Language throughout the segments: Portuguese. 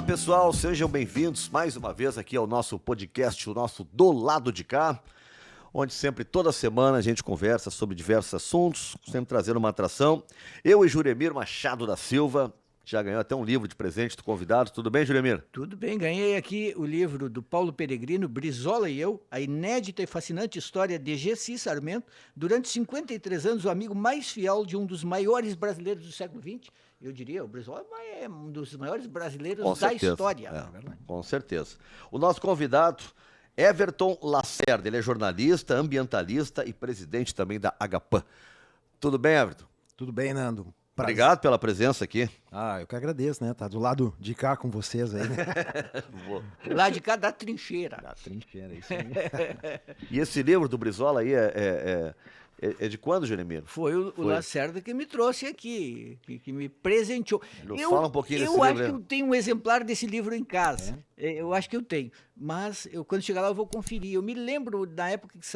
pessoal, sejam bem-vindos mais uma vez aqui ao nosso podcast, o nosso Do Lado de Cá, onde sempre, toda semana, a gente conversa sobre diversos assuntos, sempre trazendo uma atração. Eu e Juremir Machado da Silva, já ganhou até um livro de presente do convidado. Tudo bem, Juremir? Tudo bem, ganhei aqui o livro do Paulo Peregrino, Brizola e Eu, a inédita e fascinante história de Gessi Sarmento, durante 53 anos, o amigo mais fiel de um dos maiores brasileiros do século XX. Eu diria, o Brizola é um dos maiores brasileiros da história. Com certeza. O nosso convidado, Everton Lacerda, ele é jornalista, ambientalista e presidente também da Agapan. Tudo bem, Everton? Tudo bem, Nando. Prazer. Obrigado pela presença aqui. Eu que agradeço, né? Tá do lado de cá com vocês aí, né? Lá de cá da trincheira. Da trincheira, isso aí. E esse livro do Brizola aí é de quando, Jeremiro? Foi o Lacerda que me trouxe aqui, que me presenteou. Fala um pouquinho desse livro. Eu acho livro. que eu tenho um exemplar desse livro em casa. Eu acho que eu tenho. Mas quando chegar lá eu vou conferir. Eu me lembro da época que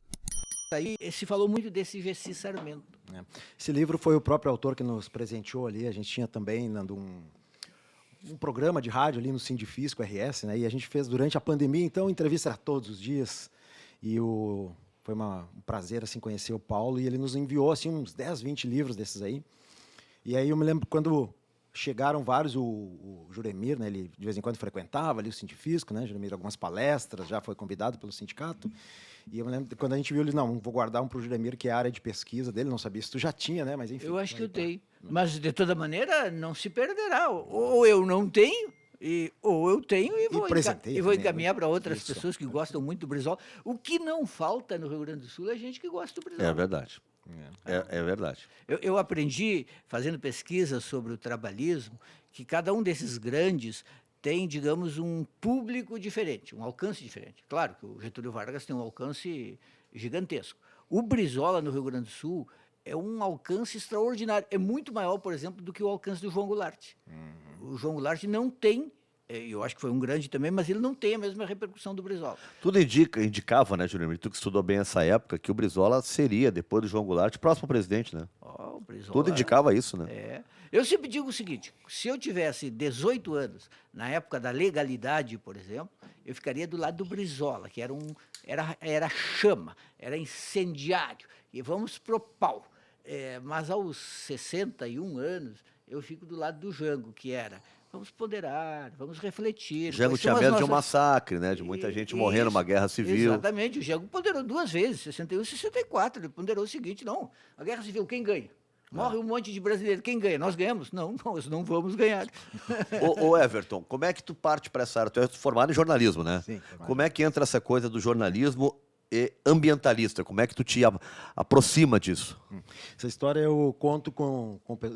saiu, se falou muito desse Gessi Sarmento. Esse livro foi o próprio autor que nos presenteou ali. A gente tinha também, Nando, um programa de rádio ali no Sindifisco RS, né? E a gente fez durante a pandemia, então, entrevista todos os dias. E foi um prazer assim, conhecer o Paulo, e ele nos enviou assim, uns 10, 20 livros desses aí. E aí eu me lembro quando chegaram vários, o Juremir, né, ele de vez em quando frequentava ali o Sindifisco, né, Juremir, algumas palestras, já foi convidado pelo sindicato. E eu me lembro quando a gente viu ele, não, vou guardar um para o Juremir, que é a área de pesquisa dele, não sabia se tu já tinha, né, mas enfim. Eu acho que eu tenho. Mas, de toda maneira, não se perderá. Ou eu não tenho, ou eu tenho e vou encaminhar para outras pessoas que gostam muito do Brizola. O que não falta no Rio Grande do Sul é gente que gosta do Brizola. É verdade. É verdade. Eu aprendi, fazendo pesquisa sobre o trabalhismo, que cada um desses grandes tem, digamos, um público diferente, um alcance diferente. Claro que o Getúlio Vargas tem um alcance gigantesco. O Brizola, no Rio Grande do Sul, é um alcance extraordinário. É muito maior, por exemplo, do que o alcance do João Goulart. O João Goulart não tem, eu acho que foi um grande também, mas ele não tem a mesma repercussão do Brizola. Tudo indicava, né, Júnior, tu que estudou bem essa época, que o Brizola seria, depois do João Goulart, o próximo presidente, né? O Brizola, tudo indicava isso, né? Eu sempre digo o seguinte, se eu tivesse 18 anos, na época da legalidade, por exemplo, eu ficaria do lado do Brizola, que era chama, era incendiário, e vamos pro pau. Mas aos 61 anos, eu fico do lado do Jango, que era, vamos ponderar, vamos refletir. Jango tinha medo de um massacre, né? De muita gente morrendo numa guerra civil. Exatamente, o Jango ponderou duas vezes, 61 e 64, ele ponderou o seguinte, não, a guerra civil, quem ganha? Morre um monte de brasileiro. Quem ganha? Nós ganhamos? Não, nós não vamos ganhar. Ô Everton, como é que tu parte para essa área? Tu é formado em jornalismo, né? Sim. Como é que entra essa coisa do jornalismo e ambientalista? Como é que tu te aproxima disso? Essa história eu conto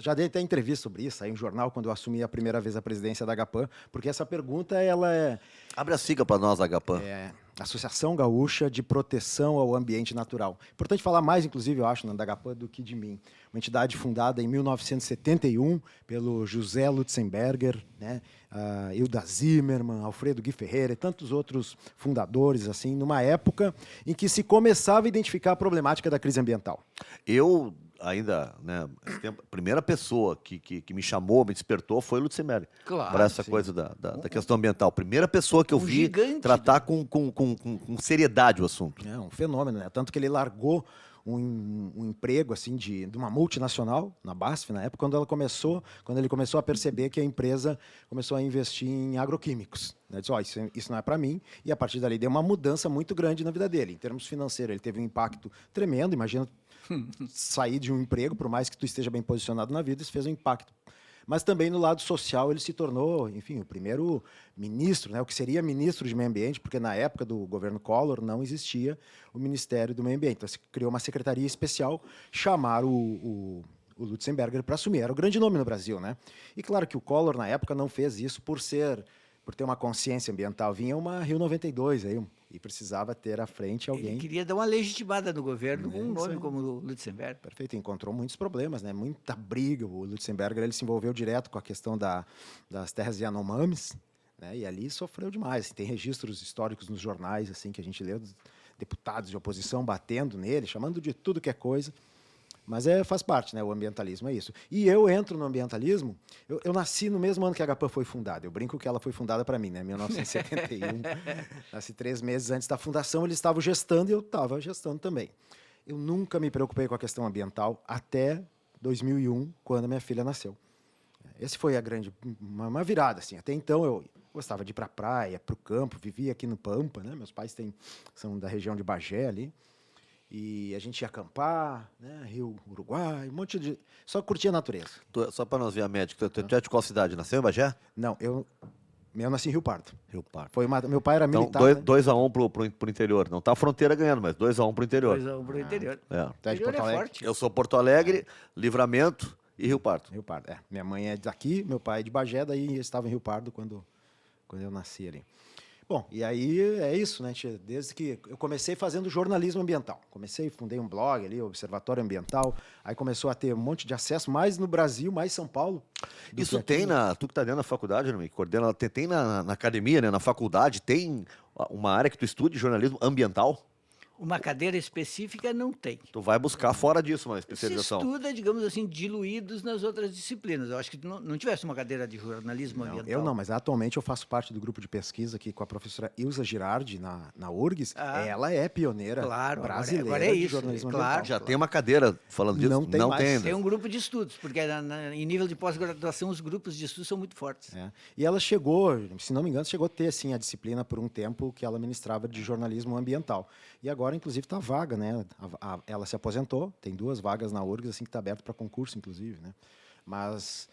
já dei até entrevista sobre isso aí em jornal, quando eu assumi a primeira vez a presidência da Agapan, porque essa pergunta, ela é... Abre a sigla para nós, Agapan. Associação Gaúcha de Proteção ao Ambiente Natural. Importante falar mais, inclusive, eu acho, da Agapan do que de mim. Uma entidade fundada em 1971 pelo José Lutzenberger, né, Hilda Zimmermann, Alfredo Gui Ferreira e tantos outros fundadores, assim, numa época em que se começava a identificar a problemática da crise ambiental. Eu ainda, né, a primeira pessoa que me chamou, me despertou foi o Lutzenberger. Claro, para essa coisa da questão ambiental. Primeira pessoa que eu vi tratar com seriedade o assunto. É um fenômeno, né? Tanto que ele largou um emprego assim de uma multinacional na BASF na época, quando ele começou a perceber que a empresa começou a investir em agroquímicos. Ele disse, isso não é para mim, e a partir dali deu uma mudança muito grande na vida dele. Em termos financeiros, ele teve um impacto tremendo. Imagina sair de um emprego, por mais que tu esteja bem posicionado na vida, isso fez um impacto. Mas também no lado social ele se tornou, enfim, o primeiro ministro, né, o que seria ministro de Meio Ambiente, porque na época do governo Collor não existia o Ministério do Meio Ambiente. Então se criou uma secretaria especial, chamaram o Lutzenberger para assumir. Era o grande nome no Brasil, né? E claro que o Collor na época não fez isso por ter uma consciência ambiental. Vinha uma Rio 92 aí, e precisava ter à frente alguém... Ele queria dar uma legitimada no governo com um nome como o Lutzenberger. Perfeito, encontrou muitos problemas, né? Muita briga. O Lutzenberger ele se envolveu direto com a questão das terras Yanomamis, né? E ali sofreu demais. Tem registros históricos nos jornais assim, que a gente lê, dos deputados de oposição batendo nele, chamando de tudo que é coisa. Mas faz parte, né? O ambientalismo é isso. E eu entro no ambientalismo, eu nasci no mesmo ano que a HPAN foi fundada. Eu brinco que ela foi fundada para mim, né? 1971. Nasci 3 meses antes da fundação, eles estavam gestando e eu estava gestando também. Eu nunca me preocupei com a questão ambiental até 2001, quando a minha filha nasceu. Esse foi a grande, uma virada, assim. Até então eu gostava de ir para a praia, para o campo, vivia aqui no Pampa, né? Meus pais são da região de Bagé ali. E a gente ia acampar, né? Rio Uruguai, um monte de... Só curtia a natureza. Só para nós ver a médica, tu é de qual cidade? Nasceu em Bagé? Não, eu nasci em Rio Pardo. Rio Pardo. Meu pai era Então, militar. 2-1 pro interior. Não tá a fronteira ganhando, mas 2-1 pro interior. 2-1 para o interior. É. Tu é de Porto Alegre? Forte. Eu sou Porto Alegre, Livramento e Rio Pardo. Rio Pardo, é. Minha mãe é daqui, meu pai é de Bagé, daí eu estava em Rio Pardo quando eu nasci ali. Bom, e aí é isso, né? Desde que eu comecei fazendo jornalismo ambiental. Fundei um blog ali, Observatório Ambiental. Aí começou a ter um monte de acesso, mais no Brasil, mais São Paulo. Isso tem tu que tá dentro da faculdade, né, que coordena, tem na academia, né, na faculdade, tem uma área que tu estude jornalismo ambiental? Uma cadeira específica não tem. Tu vai buscar fora disso uma Se especialização. estuda, digamos assim, diluídos nas outras disciplinas. Eu acho que não tivesse uma cadeira de jornalismo ambiental. Eu não, mas atualmente eu faço parte do grupo de pesquisa aqui com a professora Ilza Girardi na URGS. Ela é pioneira brasileira agora é de isso, jornalismo claro. ambiental. Já tem uma cadeira falando disso? Não tem mais. Tem ainda. Tem um grupo de estudos, porque em nível de pós-graduação os grupos de estudos são muito fortes. É. E ela chegou, se não me engano, chegou a ter assim, a disciplina por um tempo que ela ministrava de jornalismo ambiental. E agora, inclusive, está vaga, né? Ela se aposentou, tem 2 vagas na URGS, assim, que está aberto para concurso, inclusive, né? Mas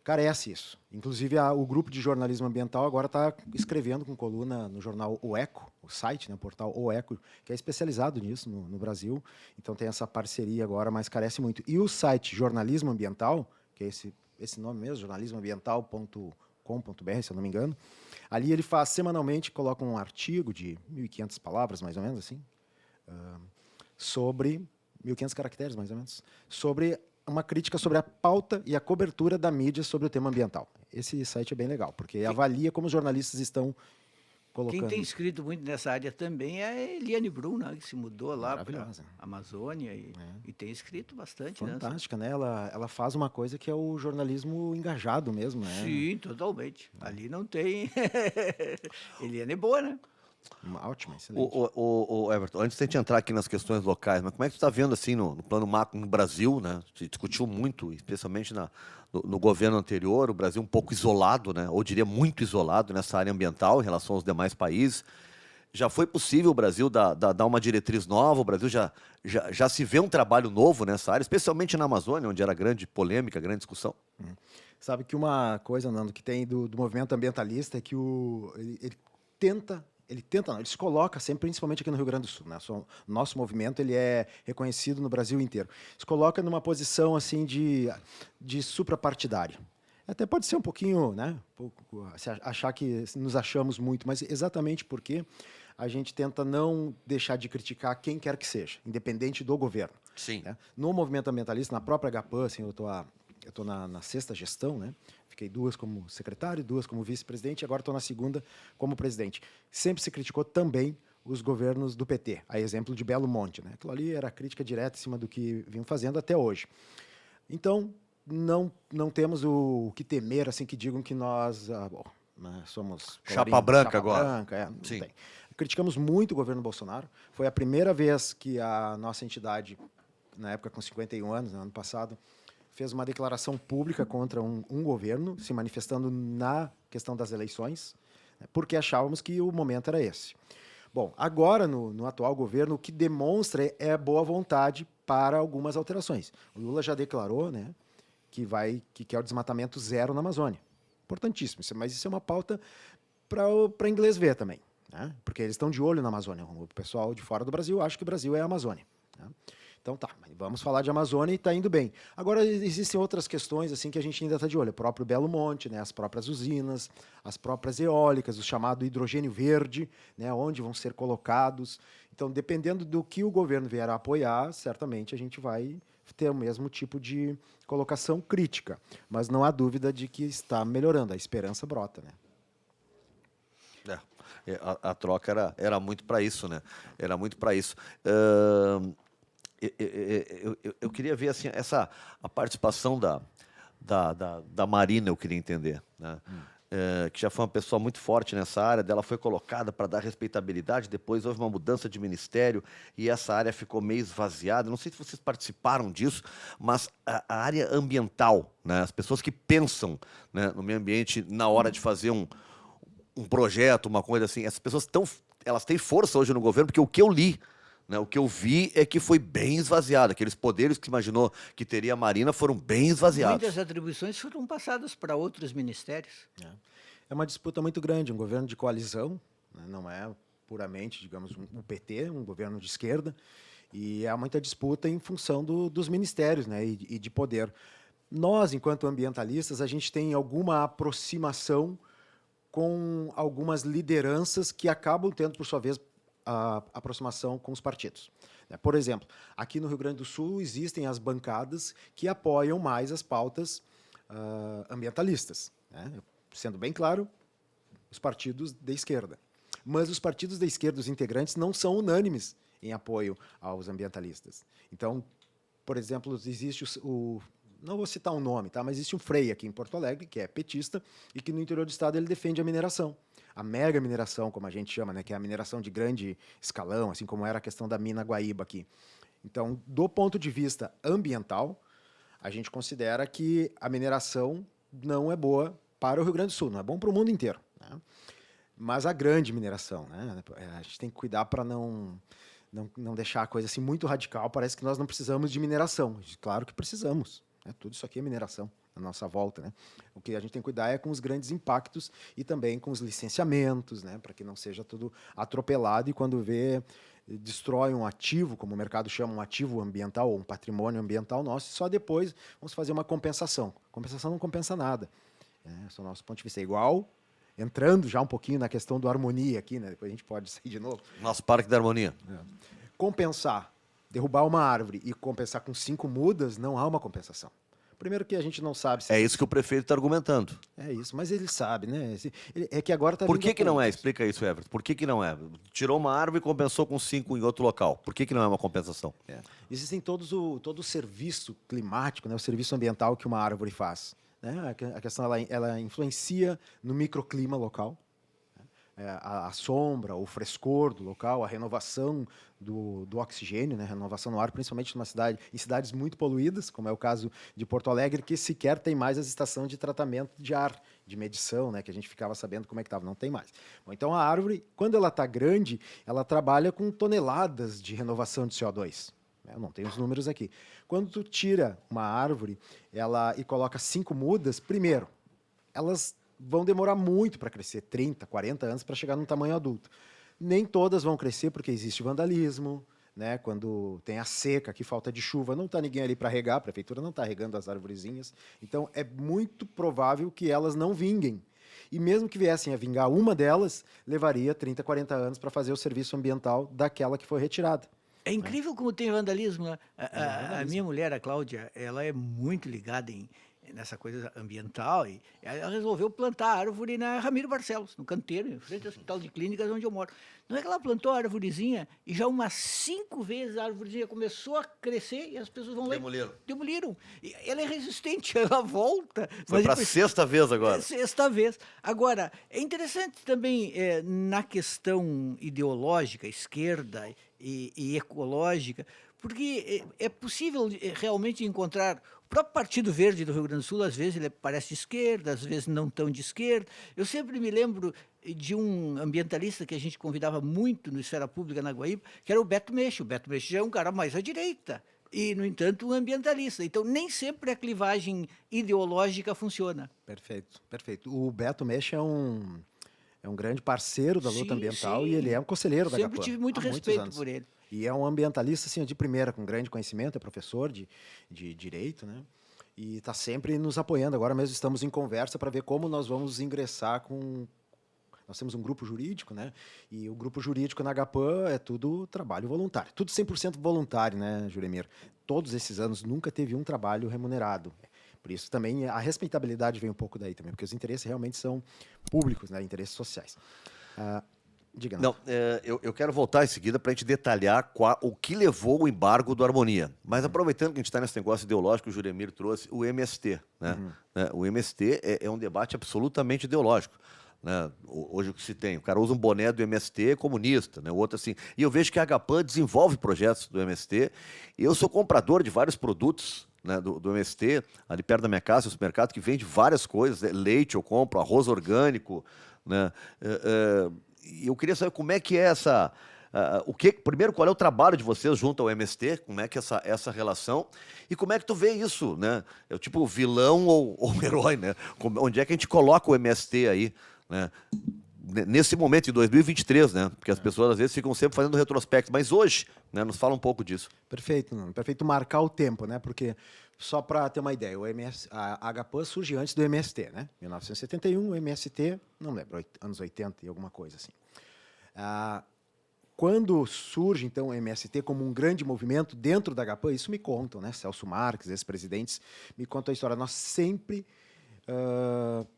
carece isso. Inclusive, o grupo de jornalismo ambiental agora está escrevendo com coluna no jornal O Eco, o site, né, o portal O Eco, que é especializado nisso no Brasil. Então tem essa parceria agora, mas carece muito. E o site Jornalismo Ambiental, que é esse nome mesmo, jornalismoambiental.com.br, se eu não me engano, ali ele faz semanalmente, coloca um artigo de 1.500 palavras, mais ou menos assim, sobre 1.500 caracteres, mais ou menos, sobre uma crítica sobre a pauta e a cobertura da mídia sobre o tema ambiental. Esse site é bem legal, porque avalia como os jornalistas estão colocando. Quem tem escrito muito nessa área também é a Eliane Brum, né, que se mudou lá para a Amazônia e tem escrito bastante. Fantástica, né? Ela faz uma coisa que é o jornalismo engajado mesmo, né? Sim, totalmente. Ali não tem... Eliane é boa, né? Ótimo, excelente. O Everton, antes de a gente entrar aqui nas questões locais, mas como é que tu está vendo assim no plano macro no Brasil, né? Se discutiu muito, especialmente no governo anterior, o Brasil um pouco isolado, né? Ou diria muito isolado nessa área ambiental em relação aos demais países. Já foi possível o Brasil dar uma diretriz nova? O Brasil já se vê um trabalho novo nessa área, especialmente na Amazônia, onde era grande polêmica, grande discussão? Sabe que uma coisa, Nando, que tem do movimento ambientalista é que ele se coloca sempre, principalmente aqui no Rio Grande do Sul, né? Nosso movimento ele é reconhecido no Brasil inteiro. Se coloca numa posição assim de suprapartidário. Até pode ser um pouquinho, né? Achar que nos achamos muito, mas exatamente porque a gente tenta não deixar de criticar quem quer que seja, independente do governo. Sim. Né? No movimento ambientalista, na própria HPAN, assim, eu estou na 6ª gestão, né? Fiquei 2 como secretário, 2 como vice-presidente, e agora estou na 2ª como presidente. Sempre se criticou também os governos do PT, a exemplo de Belo Monte, né? Aquilo ali era crítica direta em cima do que vinham fazendo até hoje. Então, não temos o que temer, assim, que digam que nós somos... Chapa branca agora. Branca, não Sim. tem. Criticamos muito o governo Bolsonaro. Foi a primeira vez que a nossa entidade, na época com 51 anos, no ano passado, fez uma declaração pública contra um governo, se manifestando na questão das eleições, né, porque achávamos que o momento era esse. Bom, agora, no atual governo, o que demonstra é boa vontade para algumas alterações. O Lula já declarou, né, que quer o desmatamento zero na Amazônia. Importantíssimo, mas isso é uma pauta para inglês ver também, né, porque eles estão de olho na Amazônia. O pessoal de fora do Brasil acha que o Brasil é a Amazônia, né? Então tá, vamos falar de Amazônia e está indo bem. Agora, existem outras questões assim que a gente ainda está de olho. O próprio Belo Monte, né, as próprias usinas, as próprias eólicas, o chamado hidrogênio verde, né, onde vão ser colocados. Então, dependendo do que o governo vier a apoiar, certamente a gente vai ter o mesmo tipo de colocação crítica. Mas não há dúvida de que está melhorando, a esperança brota, né? A troca era muito para isso, né? Era muito para isso. eu queria ver assim, a participação da Marina, eu queria entender, né? Que já foi uma pessoa muito forte nessa área, dela foi colocada para dar respeitabilidade, depois houve uma mudança de ministério e essa área ficou meio esvaziada. Não sei se vocês participaram disso, mas a área ambiental, né? As pessoas que pensam, né, no meio ambiente na hora de fazer um projeto, uma coisa assim, essas pessoas elas têm força hoje no governo, porque o que eu li, né, o que eu vi é que foi bem esvaziado. Aqueles poderes que se imaginou que teria a Marina foram bem esvaziados. Muitas atribuições foram passadas para outros ministérios. É uma disputa muito grande, um governo de coalizão, né? Não é puramente, digamos, um PT, um governo de esquerda, e há muita disputa em função dos ministérios, né, e de poder. Nós, enquanto ambientalistas, a gente tem alguma aproximação com algumas lideranças que acabam tendo, por sua vez, a aproximação com os partidos. Por exemplo, aqui no Rio Grande do Sul existem as bancadas que apoiam mais as pautas ambientalistas, né? Sendo bem claro, os partidos da esquerda. Mas os partidos da esquerda, os integrantes, não são unânimes em apoio aos ambientalistas. Então, por exemplo, existe não vou citar um nome, tá? Mas existe um Frei aqui em Porto Alegre, que é petista, e que no interior do estado ele defende a mineração. A mega mineração, como a gente chama, né? Que é a mineração de grande escalão, assim como era a questão da mina Guaíba aqui. Então, do ponto de vista ambiental, a gente considera que a mineração não é boa para o Rio Grande do Sul, não é bom para o mundo inteiro, né? Mas a grande mineração, né? A gente tem que cuidar para não deixar a coisa assim muito radical. Parece que nós não precisamos de mineração. Claro que precisamos, né? Tudo isso aqui é mineração na nossa volta, né? O que a gente tem que cuidar é com os grandes impactos e também com os licenciamentos, né? Para que não seja tudo atropelado e quando destrói um ativo, como o mercado chama, um ativo ambiental ou um patrimônio ambiental nosso, e só depois vamos fazer uma compensação. Compensação não compensa nada. Esse é o nosso ponto de vista. É igual, entrando já um pouquinho na questão do harmonia aqui, né? Depois a gente pode sair de novo. Nosso Parque da Harmonia. Compensar, derrubar uma árvore e compensar com 5 mudas, não há uma compensação. Primeiro que a gente não sabe se... É isso que o prefeito está argumentando. É isso, mas ele sabe, né? É que agora está... Por que não é? Explica isso, Everton. Por que não é? Tirou uma árvore e compensou com 5 em outro local. Por que não é uma compensação? Existem todo o serviço climático, né? O serviço ambiental que uma árvore faz, né? A questão ela influencia no microclima local, a sombra, o frescor do local, a renovação do oxigênio, né? Renovação no ar, principalmente em cidades muito poluídas, como é o caso de Porto Alegre, que sequer tem mais as estações de tratamento de ar, de medição, né? Que a gente ficava sabendo como é que estava, não tem mais. Bom, então a árvore, quando ela está grande, ela trabalha com toneladas de renovação de CO2. Eu não tenho os números aqui. Quando tu tira uma árvore e coloca 5 mudas, primeiro, elas vão demorar muito para crescer, 30, 40 anos para chegar num tamanho adulto. Nem todas vão crescer porque existe vandalismo, né? Quando tem a seca, que falta de chuva, não está ninguém ali para regar, a prefeitura não está regando as arvorezinhas. Então, é muito provável que elas não vinguem. E mesmo que viessem a vingar uma delas, levaria 30, 40 anos para fazer o serviço ambiental daquela que foi retirada. É incrível como tem vandalismo, né? A minha mulher, a Cláudia, ela é muito ligada nessa coisa ambiental e ela resolveu plantar árvore na Ramiro Barcelos, no canteiro, em frente ao Hospital de Clínicas onde eu moro. Não é que ela plantou a arvorezinha e já umas 5 vezes a arvorezinha começou a crescer e as pessoas vão lá e demoliram. E ela é resistente, ela volta. Foi para a 6ª vez agora. 6ª vez. Agora, é interessante também na questão ideológica, esquerda e ecológica, porque é possível realmente encontrar... O próprio Partido Verde do Rio Grande do Sul, às vezes, ele parece de esquerda, às vezes não tão de esquerda. Eu sempre me lembro de um ambientalista que a gente convidava muito no Esfera Pública, na Guaíba, que era o Beto Meixo. O Beto Meixo já é um cara mais à direita e, no entanto, um ambientalista. Então, nem sempre a clivagem ideológica funciona. Perfeito, perfeito. O Beto Meixo é um grande parceiro da luta ambiental e ele é um conselheiro da GAPAN. Sempre tive muito respeito por ele. E é um ambientalista assim, de primeira, com grande conhecimento, é professor de direito, né? E está sempre nos apoiando. Agora mesmo estamos em conversa para ver como nós vamos ingressar com... Nós temos um grupo jurídico, né? E o grupo jurídico na GAPAN é tudo trabalho voluntário. Tudo 100% voluntário, né, Juremir? Todos esses anos nunca teve um trabalho remunerado. Por isso também a respeitabilidade vem um pouco daí também, porque os interesses realmente são públicos, né? Interesses sociais. Diga, Não, eu quero voltar em seguida para a gente detalhar o que levou o embargo do Harmonia. Mas aproveitando que a gente está nesse negócio ideológico, o Juremir trouxe o MST. Né? O MST é um debate absolutamente ideológico. Né? Hoje o que se tem, o cara usa um boné do MST comunista, né? O outro assim. E eu vejo que a Agapan desenvolve projetos do MST. Eu sou comprador de vários produtos, né, do MST, ali perto da minha casa, o supermercado que vende várias coisas, né? Leite eu compro, arroz orgânico, né? E eu queria saber como é que é essa... primeiro, qual é o trabalho de vocês junto ao MST? Como é que essa relação? E como é que tu vê isso, né? É o tipo vilão ou herói, né? Onde é que a gente coloca o MST aí, né? Nesse momento, em 2023, né? Porque as pessoas às vezes ficam sempre fazendo retrospecto, mas hoje, né? Nos fala um pouco disso. Perfeito, perfeito marcar o tempo, né? Porque, só para ter uma ideia, a Agapan surge antes do MST, né? 1971, o MST, não lembro, anos 80 e alguma coisa assim. Quando surge, então, o MST como um grande movimento dentro da Agapan, isso me contam, né? Celso Marques, ex-presidentes, me contam a história. Nós sempre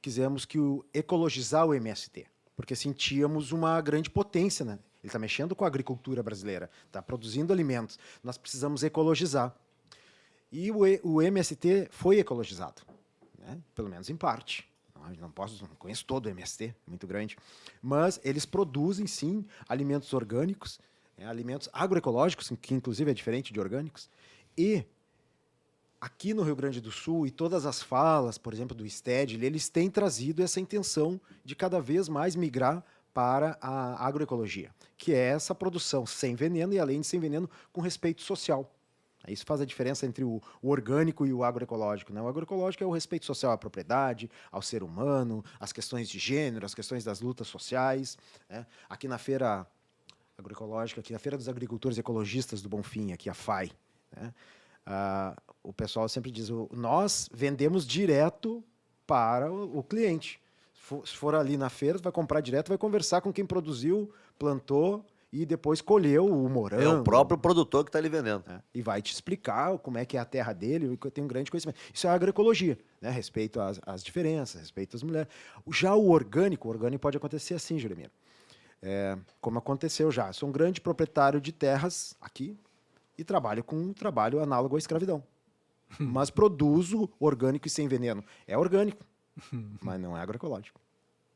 quisemos ecologizar o MST, porque sentíamos uma grande potência, né? Ele está mexendo com a agricultura brasileira, está produzindo alimentos. Nós precisamos ecologizar. E o MST foi ecologizado, né? Pelo menos em parte. Não conheço todo o MST, muito grande. Mas eles produzem, sim, alimentos orgânicos, alimentos agroecológicos, que inclusive é diferente de orgânicos. E aqui no Rio Grande do Sul, e todas as falas, por exemplo, do Stedley, eles têm trazido essa intenção de cada vez mais migrar para a agroecologia, que é essa produção sem veneno e, além de sem veneno, com respeito social. Isso faz a diferença entre o orgânico e o agroecológico, né? O agroecológico é o respeito social à propriedade, ao ser humano, às questões de gênero, às questões das lutas sociais, né? Aqui na feira agroecológica, aqui na Feira dos Agricultores Ecologistas do Bonfim, aqui a FAI, né? O pessoal sempre diz, nós vendemos direto para o cliente. Se for ali na feira, vai comprar direto, vai conversar com quem produziu, plantou e depois colheu o morango. É o próprio produtor que está ali vendendo. E vai te explicar como é que é a terra dele, que tem um grande conhecimento. Isso é agroecologia, né? Respeito às diferenças, respeito às mulheres. Já o orgânico pode acontecer assim, Juremir. Como aconteceu já. Eu sou um grande proprietário de terras aqui e trabalho com um trabalho análogo à escravidão. Mas produzo orgânico e sem veneno. É orgânico, mas não é agroecológico.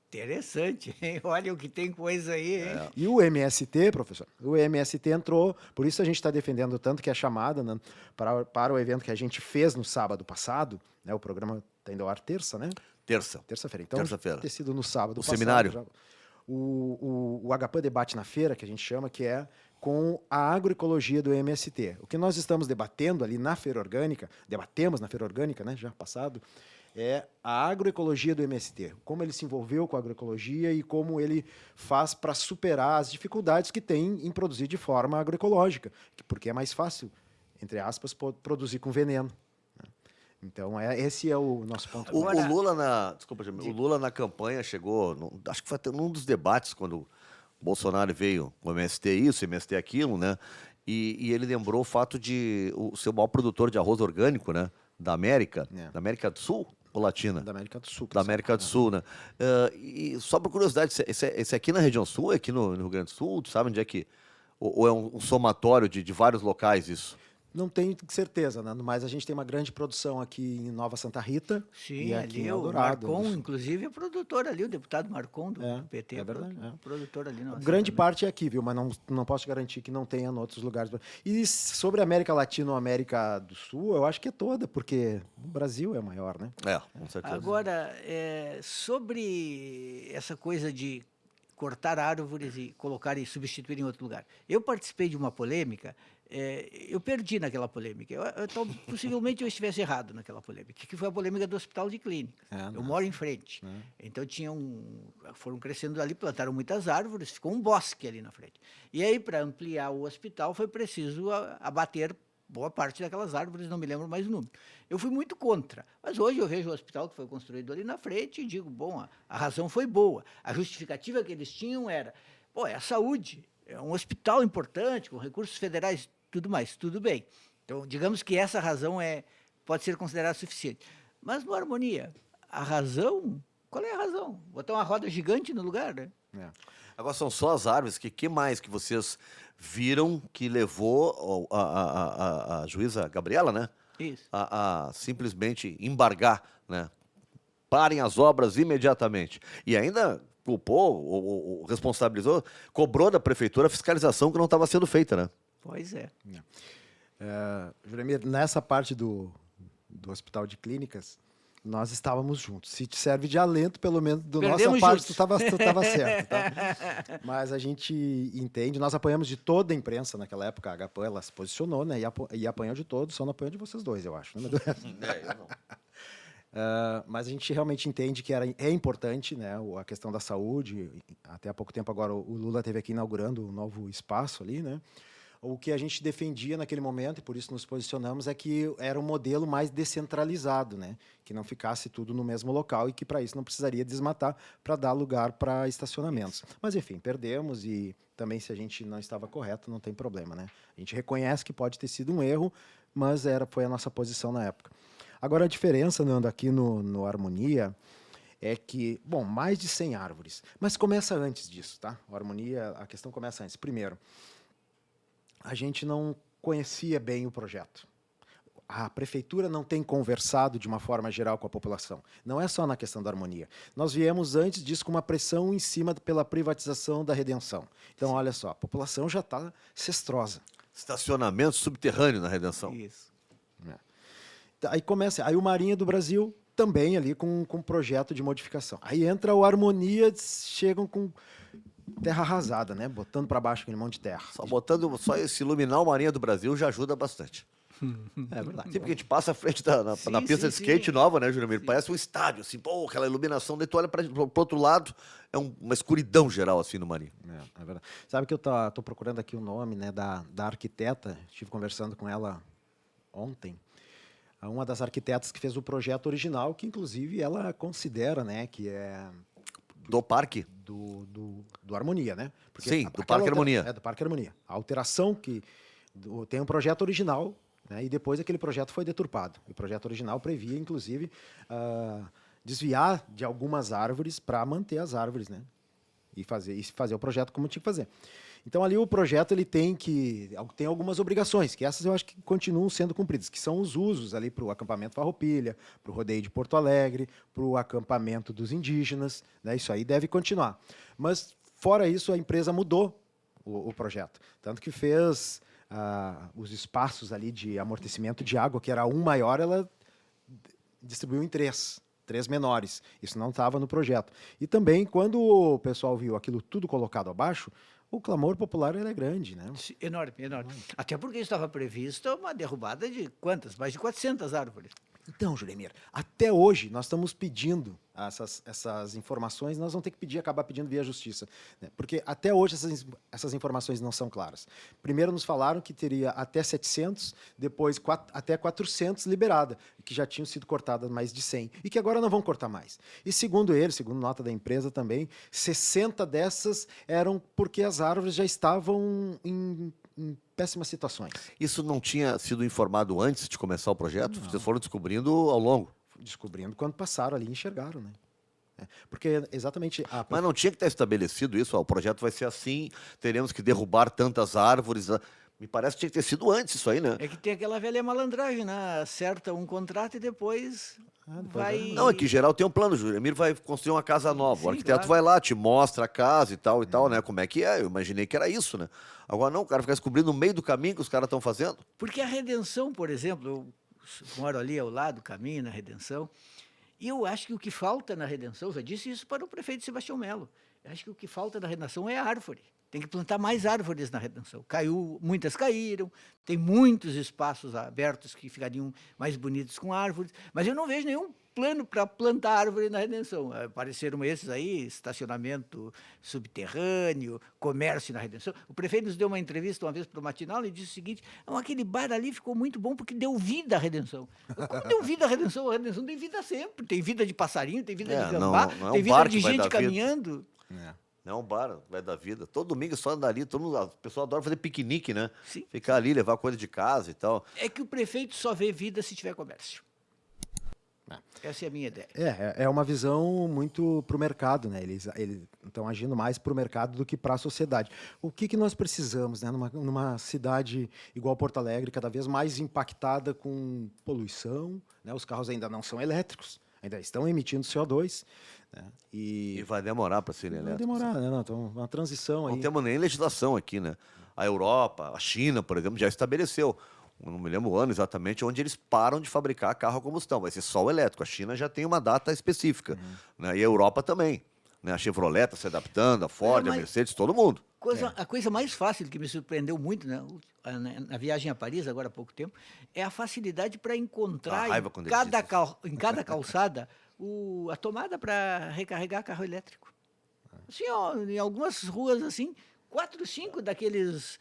Interessante, hein? Olha o que tem coisa aí, hein? E o MST, professor, o MST entrou, por isso a gente está defendendo tanto que é chamada, né, para o evento que a gente fez no sábado passado, né, o programa está indo ao ar terça, né? Terça-feira. Então, terça-feira. Ter sido no sábado passado. Seminário. Já, o Agapan Debate na Feira, que a gente chama, que é com a agroecologia do MST. O que nós estamos debatendo ali na Feira Orgânica, debatemos na Feira Orgânica, né, já passado, é a agroecologia do MST, como ele se envolveu com a agroecologia e como ele faz para superar as dificuldades que tem em produzir de forma agroecológica, porque é mais fácil, entre aspas, produzir com veneno. Então, esse é o nosso ponto. O Lula na campanha chegou, acho que foi até num dos debates, quando o Bolsonaro veio com o MST isso, MST aquilo, né? E ele lembrou o fato de ser o maior produtor de arroz orgânico, né? Da América do Sul ou Latina? Da América do Sul. Da América do Sul, né? E só por curiosidade, esse aqui na região sul, aqui no Rio Grande do Sul, tu sabe onde é que... Ou é um somatório de vários locais isso? Não tenho certeza, né? Mas a gente tem uma grande produção aqui em Nova Santa Rita. Sim, e aqui ali em o Eldorado. Marcon, inclusive, é produtor ali, o deputado Marcon do PT. É verdade. Produtor ali. Grande parte é aqui, viu? Mas não posso garantir que não tenha em outros lugares. E sobre a América Latina ou América do Sul, eu acho que é toda, porque o Brasil é maior, né? Com certeza. Agora, sobre essa coisa de cortar árvores e colocar e substituir em outro lugar. Eu participei de uma polêmica, eu perdi naquela polêmica. Então, possivelmente eu estivesse errado naquela polêmica, que foi a polêmica do Hospital de Clínicas. Eu moro em frente. Então, foram crescendo ali, plantaram muitas árvores, ficou um bosque ali na frente. E aí, para ampliar o hospital, foi preciso abater boa parte daquelas árvores, não me lembro mais o número. Eu fui muito contra, mas hoje eu vejo o hospital que foi construído ali na frente e digo, bom, a razão foi boa. A justificativa que eles tinham era, é a saúde, é um hospital importante, com recursos federais, tudo mais, tudo bem. Então, digamos que essa razão pode ser considerada suficiente. Mas no Harmonia, a razão, qual é a razão? Botar uma roda gigante no lugar, né? Agora são só as árvores, que mais que vocês viram que levou a juíza Gabriela, né? Isso. A simplesmente embargar, né? Parem as obras imediatamente. E ainda culpou, ou responsabilizou, cobrou da prefeitura a fiscalização que não estava sendo feita, né? Pois é. Juremir, nessa parte do Hospital de Clínicas, nós estávamos juntos. Se te serve de alento, pelo menos do nossa Perdemos parte, juntos. tu estava certo, tá? Mas a gente entende, nós apanhamos de toda a imprensa naquela época, a HPAN, ela se posicionou, né? E apanhou de todos, só não apanhou de vocês dois, eu acho. Né? Eu não. Mas a gente realmente entende que é importante, né, a questão da saúde. Até há pouco tempo agora o Lula esteve aqui inaugurando um novo espaço ali, né? O que a gente defendia naquele momento, e por isso nos posicionamos, é que era um modelo mais descentralizado, né? Que não ficasse tudo no mesmo local e que para isso não precisaria desmatar para dar lugar para estacionamentos. Mas enfim, perdemos e também se a gente não estava correto, não tem problema, né? A gente reconhece que pode ter sido um erro, mas foi a nossa posição na época. Agora a diferença, Nando, aqui no Harmonia é que, bom, mais de 100 árvores, mas começa antes disso, tá? O Harmonia, a questão começa antes. Primeiro, a gente não conhecia bem o projeto. A prefeitura não tem conversado de uma forma geral com a população. Não é só na questão da harmonia. Nós viemos antes disso com uma pressão em cima pela privatização da Redenção. Então, olha só, a população já está cestrosa. Estacionamento subterrâneo na Redenção. Isso. Aí o Marinha do Brasil também ali com um projeto de modificação. Aí entra o Harmonia, chegam com terra arrasada, né? Botando para baixo aquele monte de terra. Só esse iluminar o Marinha do Brasil já ajuda bastante. É verdade. Sim, porque a gente passa à frente na pista de skate nova, né, Juremir? Parece um estádio, assim, pô, aquela iluminação, daí tu olha pro outro lado, é uma escuridão geral, assim, no Marinha. É verdade. Sabe que eu tô procurando aqui o nome, né, da arquiteta, estive conversando com ela ontem, uma das arquitetas que fez o projeto original, que inclusive ela considera, né, que Do parque? Do Harmonia, né? Porque sim, do Parque Harmonia. É, do Parque Harmonia. A alteração tem um projeto original, né, e depois aquele projeto foi deturpado. O projeto original previa, inclusive, desviar de algumas árvores para manter as árvores, né? E fazer o projeto como tinha que fazer. Então, ali o projeto ele tem algumas obrigações, que essas eu acho que continuam sendo cumpridas, que são os usos ali para o acampamento Farroupilha, para o rodeio de Porto Alegre, para o acampamento dos indígenas, né? Isso aí deve continuar. Mas, fora isso, a empresa mudou o projeto. Tanto que fez os espaços ali de amortecimento de água, que era um maior, ela distribuiu em três menores. Isso não estava no projeto. E também, quando o pessoal viu aquilo tudo colocado abaixo, o clamor popular é grande, né? Enorme, enorme. Até porque estava prevista uma derrubada de quantas? Mais de 400 árvores. Então, Juremir, até hoje nós estamos pedindo essas informações, nós vamos ter que acabar pedindo via justiça, né? Porque até hoje essas informações não são claras. Primeiro nos falaram que teria até 700, depois até 400 liberada, que já tinham sido cortadas mais de 100, e que agora não vão cortar mais. E segundo nota da empresa também, 60 dessas eram porque as árvores já estavam em péssimas situações. Isso não tinha sido informado antes de começar o projeto? Não. Vocês foram descobrindo ao longo? Descobrindo quando passaram ali e enxergaram, né? Porque exatamente... Mas não tinha que estar estabelecido isso? O projeto vai ser assim, teremos que derrubar tantas árvores. Me parece que tinha que ter sido antes isso aí, né? É que tem aquela velha malandragem, né? Acerta um contrato e depois vai... Não, é que em geral tem um plano, Juremir vai construir uma casa nova. Sim, O arquiteto claro. vai lá, te mostra a casa e tal, né? Como é que é? Eu imaginei que era isso, né? Agora não, o cara fica descobrindo no meio do caminho que os caras estão fazendo. Porque a Redenção, por exemplo, eu moro ali ao lado do caminho, na Redenção, e eu acho que o que falta na Redenção, eu já disse isso para o prefeito Sebastião Melo, eu acho que o que falta na Redenção é árvore. Tem que plantar mais árvores na Redenção. Muitas caíram, tem muitos espaços abertos que ficariam mais bonitos com árvores, mas eu não vejo nenhum plano para plantar árvore na Redenção. Apareceram esses aí, estacionamento subterrâneo, comércio na Redenção. O prefeito nos deu uma entrevista uma vez para o Matinal e disse o seguinte: aquele bar ali ficou muito bom porque deu vida à Redenção. Como deu vida à Redenção? A Redenção tem vida sempre. Tem vida de passarinho, tem vida de gambá, não é um tem bar vida que de vai gente dar vida. caminhando. Não é um bar, vai dar vida. Todo domingo só anda ali, o pessoal adora fazer piquenique, né? Sim. Ficar ali, levar coisa de casa e tal. É que o prefeito só vê vida se tiver comércio. Essa é a minha ideia. É uma visão muito para o mercado, né? estão agindo mais para o mercado do que para a sociedade. O que nós precisamos, né, numa cidade igual Porto Alegre, cada vez mais impactada com poluição, né, os carros ainda não são elétricos, ainda estão emitindo CO2, né, E vai demorar para serem vai elétricos. demorar, né? Não, então, uma transição aí. Não temos nem legislação aqui, né? A Europa, a China, por exemplo, já estabeleceu. Eu não me lembro o ano exatamente onde eles param de fabricar carro a combustão. Vai ser só o elétrico. A China já tem uma data específica. Né? E a Europa também. Né? A Chevrolet está se adaptando, a Ford, a mas- Mercedes, todo mundo. A coisa mais fácil que me surpreendeu muito, né, na viagem a Paris, agora há pouco tempo, é a facilidade para Dá encontrar raiva quando eles dizem em cada calçada a tomada para recarregar carro elétrico. Assim, ó, em algumas ruas, assim, 4, 5 daqueles,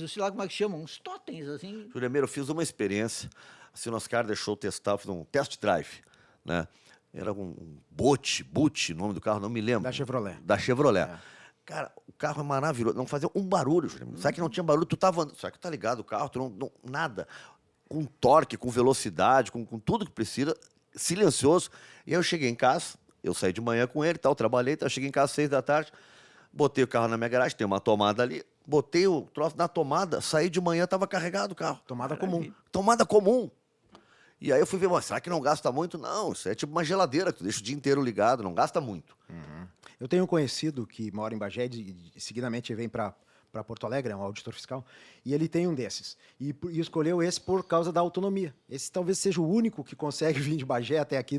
sei lá como é que chamam, uns totens, assim. Juremiro, eu fiz uma experiência. A Sinoscar deixou eu testar, eu fiz um test drive. Né? Era um Boot, o nome do carro, não me lembro. Da Chevrolet. Da Chevrolet. Cara, o carro é maravilhoso. Não fazia um barulho, Juremiro. Sabe que não tinha barulho? Tu tava andando. Sabe que tá ligado o carro? Nada. Com torque, com velocidade, com tudo que precisa. Silencioso. E aí eu cheguei em casa, eu saí de manhã com ele, tal, trabalhei, tal, cheguei em casa às 6 da tarde, botei o carro na minha garagem, tem uma tomada ali, botei o troço na tomada, saí de manhã, estava carregado o carro. Tomada comum. Tomada comum. E aí eu fui ver, mas será que não gasta muito? Não, isso é tipo uma geladeira, que tu deixa o dia inteiro ligado, não gasta muito. Eu tenho um conhecido que mora em Bagé e seguidamente vem para Porto Alegre, é um auditor fiscal, e ele tem um desses. E escolheu esse por causa da autonomia. Esse talvez seja o único que consegue vir de Bagé até aqui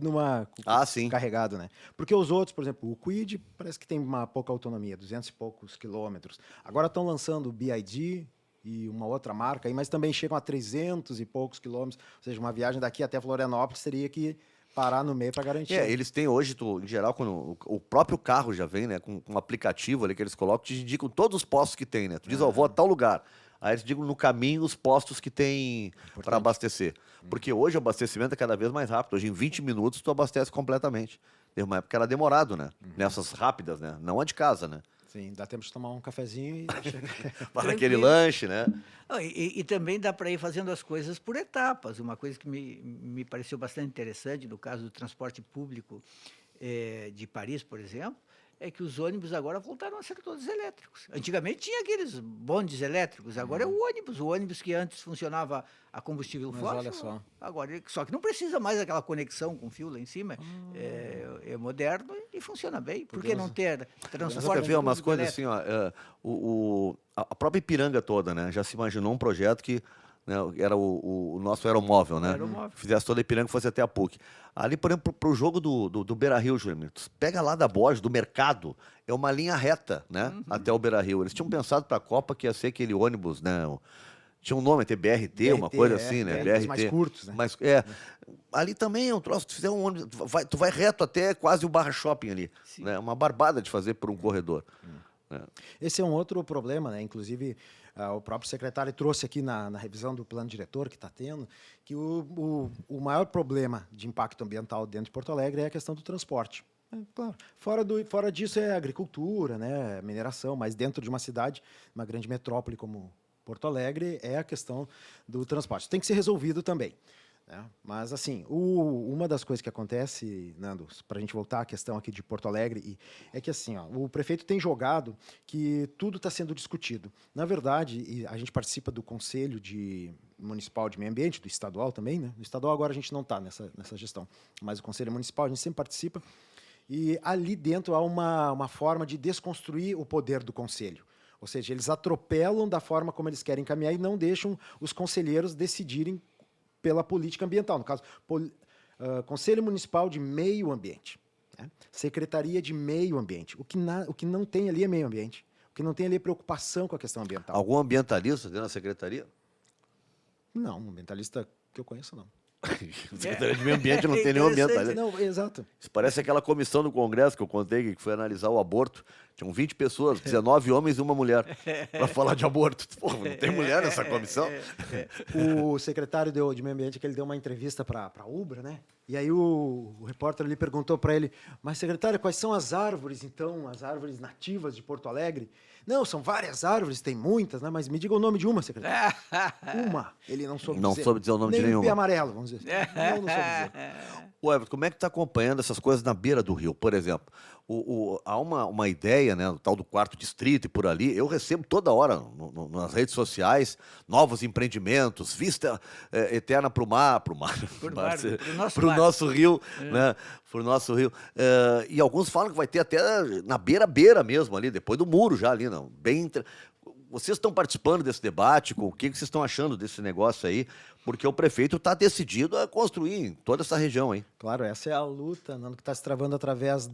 Sim. carregado, né? Porque os outros, por exemplo, o Kwid parece que tem uma pouca autonomia, 200 e poucos quilômetros. Agora estão lançando o BYD e uma outra marca, mas também chegam a 300 e poucos quilômetros. Ou seja, uma viagem daqui até Florianópolis teria que parar no meio para garantir. Eles têm hoje, em geral, quando o próprio carro já vem, né, com um aplicativo ali que eles colocam, te indicam todos os postos que tem, né? Tu diz, ó, vou a tal lugar. Aí eles indicam no caminho os postos que tem para abastecer. Porque hoje o abastecimento é cada vez mais rápido. Hoje, em 20 minutos, tu abastece completamente. Teve uma época que era demorado, né? Nessas rápidas, né? Não a de casa, né? Sim, dá tempo de tomar um cafezinho e... Para aquele Tranquilo. lanche, né? E também dá para ir fazendo as coisas por etapas. Uma coisa que me pareceu bastante interessante, no caso do transporte público de Paris, por exemplo, é que os ônibus agora voltaram a ser todos elétricos. Antigamente tinha aqueles bondes elétricos, agora é o ônibus que antes funcionava a combustível Mas fóssil. olha só. Agora, só que não precisa mais aquela conexão com fio lá em cima. É moderno e funciona bem. Por que não ter Você transporte quer ver umas público coisas elétrico? assim, ó, a própria Ipiranga toda, né? Já se imaginou um projeto que, né, era o nosso aeromóvel, né? Aeromóvel. Fizesse toda a Ipiranga e fosse até a PUC. Ali, por exemplo, pro jogo do Beira-Rio, Júlio, tu pega lá da Borges, do mercado, é uma linha reta, né? Até o Beira-Rio. Eles tinham pensado para a Copa que ia ser aquele ônibus, né? Tinha um nome, até BRT, uma coisa assim, né? BRTs mais curtos, né? Mas, ali também é um troço, tu fizer um ônibus, tu vai reto até quase o Barra Shopping ali. Né? Uma barbada de fazer por um corredor. Esse é um outro problema, né? Inclusive, o próprio secretário trouxe aqui na revisão do plano diretor que está tendo, que o maior problema de impacto ambiental dentro de Porto Alegre é a questão do transporte. Claro, fora disso é agricultura, né? Mineração, mas dentro de uma cidade, uma grande metrópole como Porto Alegre, é a questão do transporte. Tem que ser resolvido também. Né? Mas, assim, uma das coisas que acontece, Nando, para a gente voltar à questão aqui de Porto Alegre, é que assim, ó, o prefeito tem jogado que tudo está sendo discutido. Na verdade, a gente participa do Conselho Municipal de Meio Ambiente, do estadual também, né? No estadual agora a gente não está nessa gestão, mas o Conselho Municipal a gente sempre participa. E ali dentro há uma forma de desconstruir o poder do Conselho. Ou seja, eles atropelam da forma como eles querem caminhar e não deixam os conselheiros decidirem pela política ambiental. No caso, Conselho Municipal de Meio Ambiente, né? Secretaria de Meio Ambiente. O que não tem ali é meio ambiente. O que não tem ali é preocupação com a questão ambiental. Algum ambientalista dentro da secretaria? Não, ambientalista que eu conheço, não. Secretaria de Meio Ambiente não tem nenhum ambientalista. Não, exato. Isso parece aquela comissão do Congresso que eu contei, que foi analisar o aborto. Tinham 20 pessoas, 19 homens e uma mulher, para falar de aborto. Pô, não tem mulher nessa comissão? O secretário de Meio Ambiente, que ele deu uma entrevista para a Ubra, né? E E aí o repórter ali perguntou para ele, mas secretário, quais são as árvores, então, as árvores nativas de Porto Alegre? Não, são várias árvores, tem muitas, né? Mas me diga o nome de uma, secretário. Uma. Ele não soube Não dizer. soube dizer o nome de Nem nenhuma. o Pia Amarelo, vamos dizer. Não soube dizer. Ô, Everton, como é que está acompanhando essas coisas na beira do rio? Por exemplo, há uma ideia, né, do tal do quarto distrito e por ali. Eu recebo toda hora nas redes sociais novos empreendimentos, vista eterna para o mar, Pro nosso para o mar. nosso rio, né? Para o nosso rio. E alguns falam que vai ter até na beira mesmo ali, depois do muro já ali, não. Vocês estão participando desse debate? O que vocês estão achando desse negócio aí? Porque o prefeito está decidido a construir em toda essa região, hein? Claro, essa é a luta, Nando, que está se travando através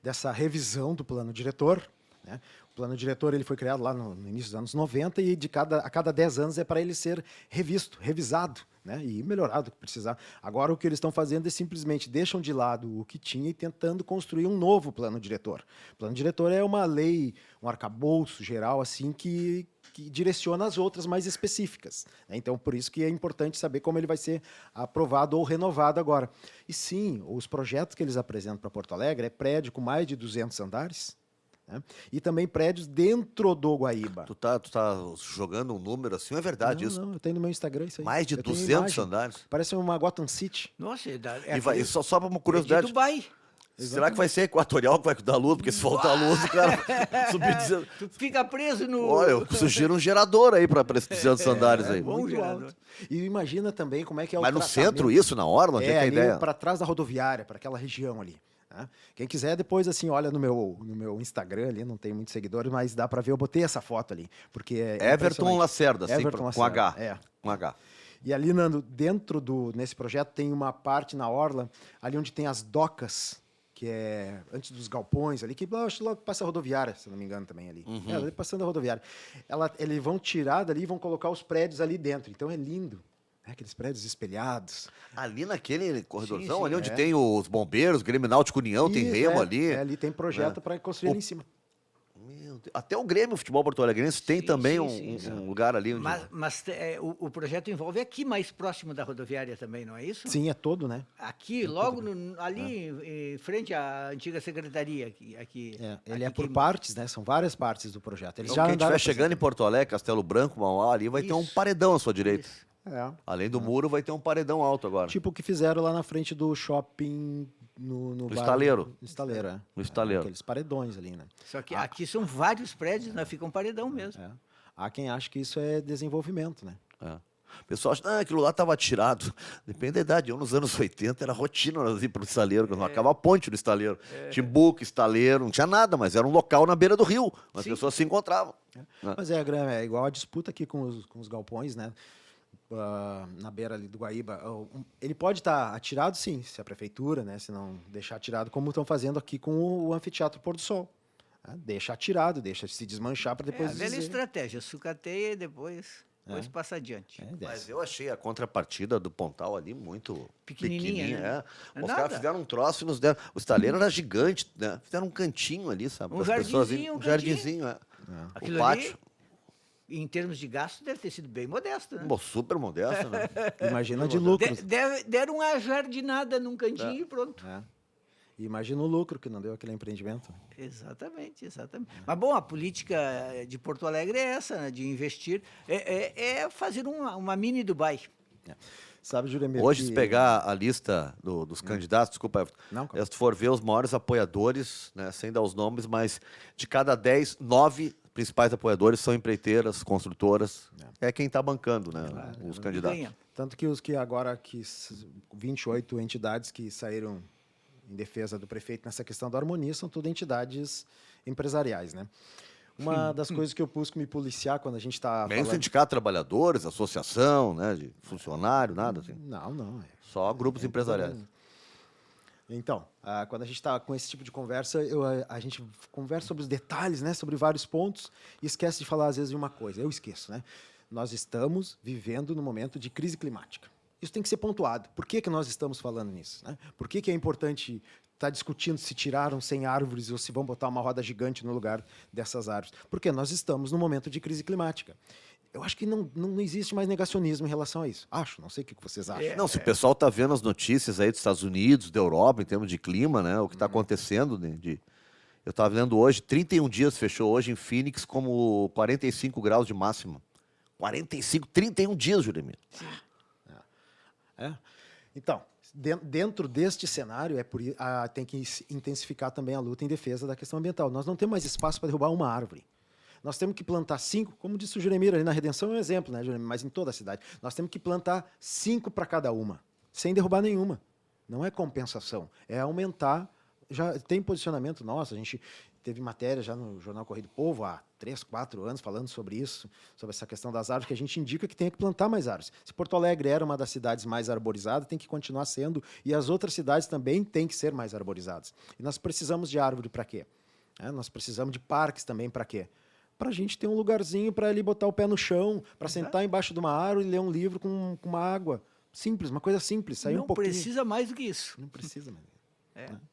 dessa revisão do plano diretor, né? O plano diretor ele foi criado lá no início dos anos 90 e a cada 10 anos é para ele ser revisto, revisado, né? E melhorado, que precisar. Agora o que eles estão fazendo é simplesmente deixam de lado o que tinha e tentando construir um novo plano diretor. O plano diretor é uma lei, um arcabouço geral assim que direciona as outras mais específicas, né? Então, por isso que é importante saber como ele vai ser aprovado ou renovado agora. E sim, os projetos que eles apresentam para Porto Alegre é prédio com mais de 200 andares, né? E também prédios dentro do Guaíba. Tu tá jogando um número assim, é verdade isso? Não, eu tenho no meu Instagram isso aí. Mais de Eu tenho 200 imagem. andares. Parece uma Gotham City. Nossa, E vai, só para uma é de curiosidade, Dubai. será que vai ser Equatorial que vai dar luz? Porque se faltar luz, o cara subir dizendo... Tu fica preso no... Olha, eu sugiro um gerador aí para esses 200 andares aí. bom Muito gerador. alto. E imagina também como é que é Mas o no centro tratamento. isso, na orla? Onde é que é a ali ideia? para trás da rodoviária, para aquela região ali, né? Quem quiser, depois assim, olha no meu Instagram ali, não tem muitos seguidores, mas dá para ver, eu botei essa foto ali, porque é Everton impressionante. Lacerda, assim, Everton com H. Lacerda, é. Com H. E ali, Nando, nesse projeto tem uma parte na orla, ali onde tem as docas, que é antes dos galpões ali, que acho que logo passa a rodoviária, se não me engano também ali. Ali passando a rodoviária. Eles vão tirar dali e vão colocar os prédios ali dentro, então é lindo. Aqueles prédios espelhados. Ali naquele corredorzão, sim, ali onde tem os bombeiros, Grêmio Náutico União, tem Isso, remo ali. ali tem projeto para construir ali em cima. Meu Deus. Até o Grêmio Futebol Porto Alegrense tem Sim, também sim, um lugar ali. Onde... Mas o projeto envolve aqui mais próximo da rodoviária também, não é isso? Sim, é todo, né? Aqui, logo ali em frente à antiga secretaria. Aqui, Ele é aqui por em- partes, né? São várias partes do projeto. Eles Então, quem estiver andaram chegando em Porto Alegre, Castelo Branco, Mauá, ali vai ter um Isso. paredão à sua direita. Isso. Além do muro, vai ter um paredão alto agora. tipo o que fizeram lá na frente do shopping no bar- Estaleiro. No Estaleiro, é. No Estaleiro. Aqueles paredões ali, né? Só que aqui são vários prédios, né? Fica um paredão mesmo. É. Há quem acha que isso é desenvolvimento, né? É. O pessoal acha, aquilo lá estava tirado. Depende da idade. Eu, nos anos 80, era rotina nós ir para o estaleiro, quando acaba a ponte do estaleiro. Timbuco, estaleiro, não tinha nada, mas era um local na beira do rio. As Sim. pessoas se encontravam. Mas é igual a disputa aqui com os galpões, né? Na beira ali do Guaíba. Ele pode estar atirado, sim, se a prefeitura, né? Se não deixar atirado, como estão fazendo aqui com o Anfiteatro Pôr do Sol. Né? Deixa atirado, deixa se desmanchar para É depois a velha dizer. estratégia, sucateia e depois passa adiante. Mas eu achei a contrapartida do Pontal ali muito Pequenininha, né? É. Os Nada. caras fizeram um troço e nos deram. O estaleiro era gigante, né? Fizeram um cantinho ali, sabe? Um pras pessoas jardinzinho, irem- um jardinzinho, é. Aquilo O pátio, em termos de gasto, deve ter sido bem modesto, né? pô, super modesto, né? Imagina de lucro. Deram uma jardinada num cantinho e pronto. Imagina o lucro que não deu aquele empreendimento. Exatamente. Mas, bom, a política de Porto Alegre é essa, né, de investir, é fazer uma mini Dubai. Sabe, Juremir, Hoje, que- se pegar a lista dos candidatos, desculpa, Everton, Não, claro. se tu for ver os maiores apoiadores, né, sem dar os nomes, mas de cada 10, 9 principais apoiadores são empreiteiras, construtoras. É quem está bancando, né, os candidatos. Ganha. Tanto que 28 entidades que saíram em defesa do prefeito nessa questão da harmonia são tudo entidades empresariais, né? Uma das coisas que eu busco me policiar quando a gente está Nem falando... sindicato de trabalhadores, associação, né, de funcionário, nada assim. Não. Só grupos empresariais. Então, quando a gente está com esse tipo de conversa, a gente conversa sobre os detalhes, né, sobre vários pontos, e esquece de falar, às vezes, de uma coisa. Eu esqueço, né? Nós estamos vivendo num momento de crise climática. Isso tem que ser pontuado. Por que nós estamos falando nisso? Né? Por que é importante estar discutindo se tiraram 100 árvores ou se vão botar uma roda gigante no lugar dessas árvores? Porque nós estamos num momento de crise climática. Eu acho que não existe mais negacionismo em relação a isso. Acho, não sei o que vocês acham. Não, se o pessoal tá vendo as notícias aí dos Estados Unidos, da Europa, em termos de clima, né? O que está acontecendo, né, eu estava vendo hoje, 31 dias fechou hoje em Phoenix como 45 graus de máxima. 45, 31 dias, Juremir. É. Então, dentro deste cenário, tem que intensificar também a luta em defesa da questão ambiental. Nós não temos mais espaço para derrubar uma árvore. Nós temos que plantar 5, como disse o Juremir ali na Redenção, é um exemplo, né, Juremir? Mas em toda a cidade. Nós temos que plantar 5 para cada uma, sem derrubar nenhuma. Não é compensação, é aumentar. Já tem posicionamento nosso, a gente teve matéria já no Jornal Correio do Povo há 3, 4 anos falando sobre isso, sobre essa questão das árvores, que a gente indica que tem que plantar mais árvores. Se Porto Alegre era uma das cidades mais arborizadas, tem que continuar sendo, e as outras cidades também têm que ser mais arborizadas. E nós precisamos de árvore para quê? Nós precisamos de parques também para quê? Para a gente ter um lugarzinho para ali botar o pé no chão, para sentar embaixo de uma árvore e ler um livro com uma água. Simples, uma coisa simples. Sair Não um pouquinho. precisa mais do que isso. Não precisa, mais.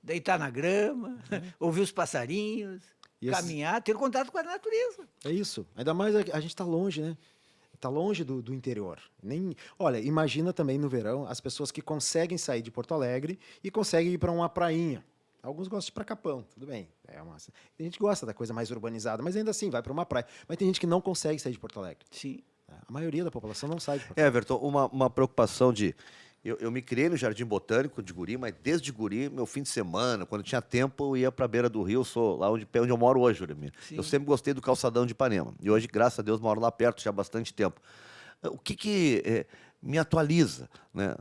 Deitar na grama, ouvir os passarinhos, caminhar, ter contato com a natureza. É isso. Ainda mais a gente está longe, né? Está longe do interior. Olha, imagina também no verão as pessoas que conseguem sair de Porto Alegre e conseguem ir para uma prainha. Alguns gostam de ir para Capão, tudo bem. Tem gente que gosta da coisa mais urbanizada, mas ainda assim vai para uma praia. Mas tem gente que não consegue sair de Porto Alegre. Sim. A maioria da população não sai de Porto Alegre. Everton, uma preocupação de... Eu me criei no Jardim Botânico de Guri, mas desde Guri, meu fim de semana, quando tinha tempo, eu ia para a beira do rio, sou lá onde eu moro hoje, Juremir. Eu sempre gostei do calçadão de Ipanema. E hoje, graças a Deus, moro lá perto já há bastante tempo. O que me atualiza, né?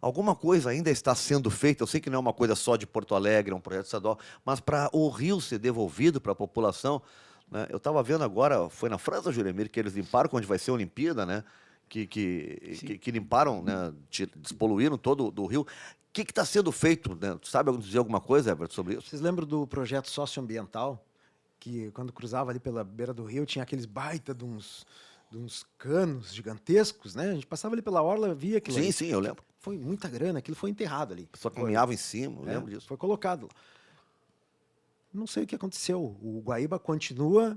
Alguma coisa ainda está sendo feita, eu sei que não é uma coisa só de Porto Alegre, é um projeto estadual, mas para o rio ser devolvido para a população, né? Eu estava vendo agora, foi na França, Juremir, que eles limparam, onde vai ser a Olimpíada, né? Que limparam, né? Despoluíram todo do rio. O que está sendo feito, né? Tu sabe dizer alguma coisa, Everton, sobre isso? Vocês lembram do projeto socioambiental, que quando cruzava ali pela beira do rio, tinha aqueles baita de uns canos gigantescos, né? A gente passava ali pela orla, via aquilo ali. Sim, eu lembro. Foi muita grana, aquilo foi enterrado ali. A pessoa caminhava em cima, eu lembro disso. Foi colocado. Não sei o que aconteceu. O Guaíba continua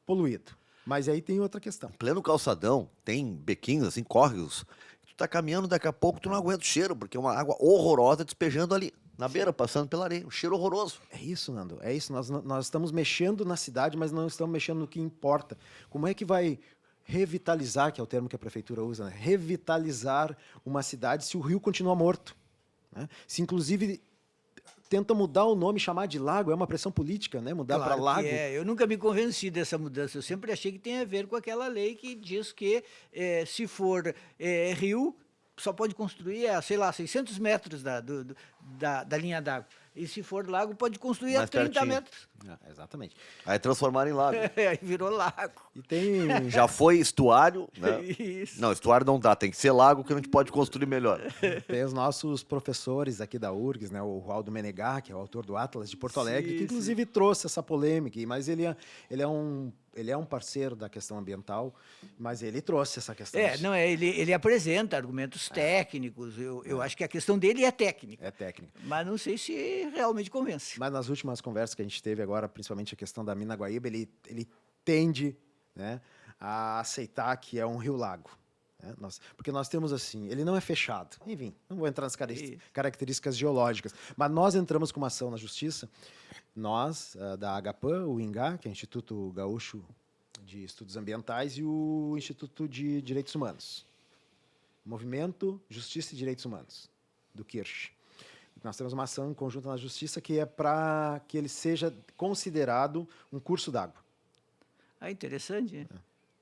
poluído. Mas aí tem outra questão. Em pleno calçadão, tem bequinhos, assim, córregos. Tu tá caminhando, daqui a pouco tu não aguenta o cheiro, porque é uma água horrorosa despejando ali, na beira, passando pela areia. Um cheiro horroroso. É isso, Nando. É isso. Nós estamos mexendo na cidade, mas não estamos mexendo no que importa. Como é que vai revitalizar, que é o termo que a prefeitura usa, né? Revitalizar uma cidade se o rio continua morto, né? Se, inclusive, tenta mudar o nome, chamar de lago, é uma pressão política, né? Mudar para lago. Eu nunca me convenci dessa mudança. Eu sempre achei que tem a ver com aquela lei que diz que se for rio, só pode construir, sei lá, 600 metros da linha d'água. E se for lago, pode construir Mais a 30 pertinho. metros. Exatamente. Aí transformaram em lago. Aí virou lago. E tem... Já foi estuário, né? Isso. Não, estuário não dá, tem que ser lago que a gente pode construir melhor. Tem os nossos professores aqui da URGS, né? O Waldo Menegá, que é o autor do Atlas de Porto Alegre, que inclusive trouxe essa polêmica, mas ele é um parceiro da questão ambiental, mas ele trouxe essa questão. Ele apresenta argumentos técnicos. Eu acho que a questão dele é técnica. É técnica. Mas não sei se realmente convence. Mas nas últimas conversas que a gente teve agora, principalmente a questão da Mina Guaíba, ele tende, né, a aceitar que é um rio-lago. Né? Porque nós temos assim, ele não é fechado. Enfim, não vou entrar nas características geológicas, mas nós entramos com uma ação na justiça, nós, da Agapan, o INGA, que é o Instituto Gaúcho de Estudos Ambientais, e o Instituto de Direitos Humanos. Movimento Justiça e Direitos Humanos, do Kirsch. Nós temos uma ação conjunta na justiça que é para que ele seja considerado um curso d'água. Ah, interessante.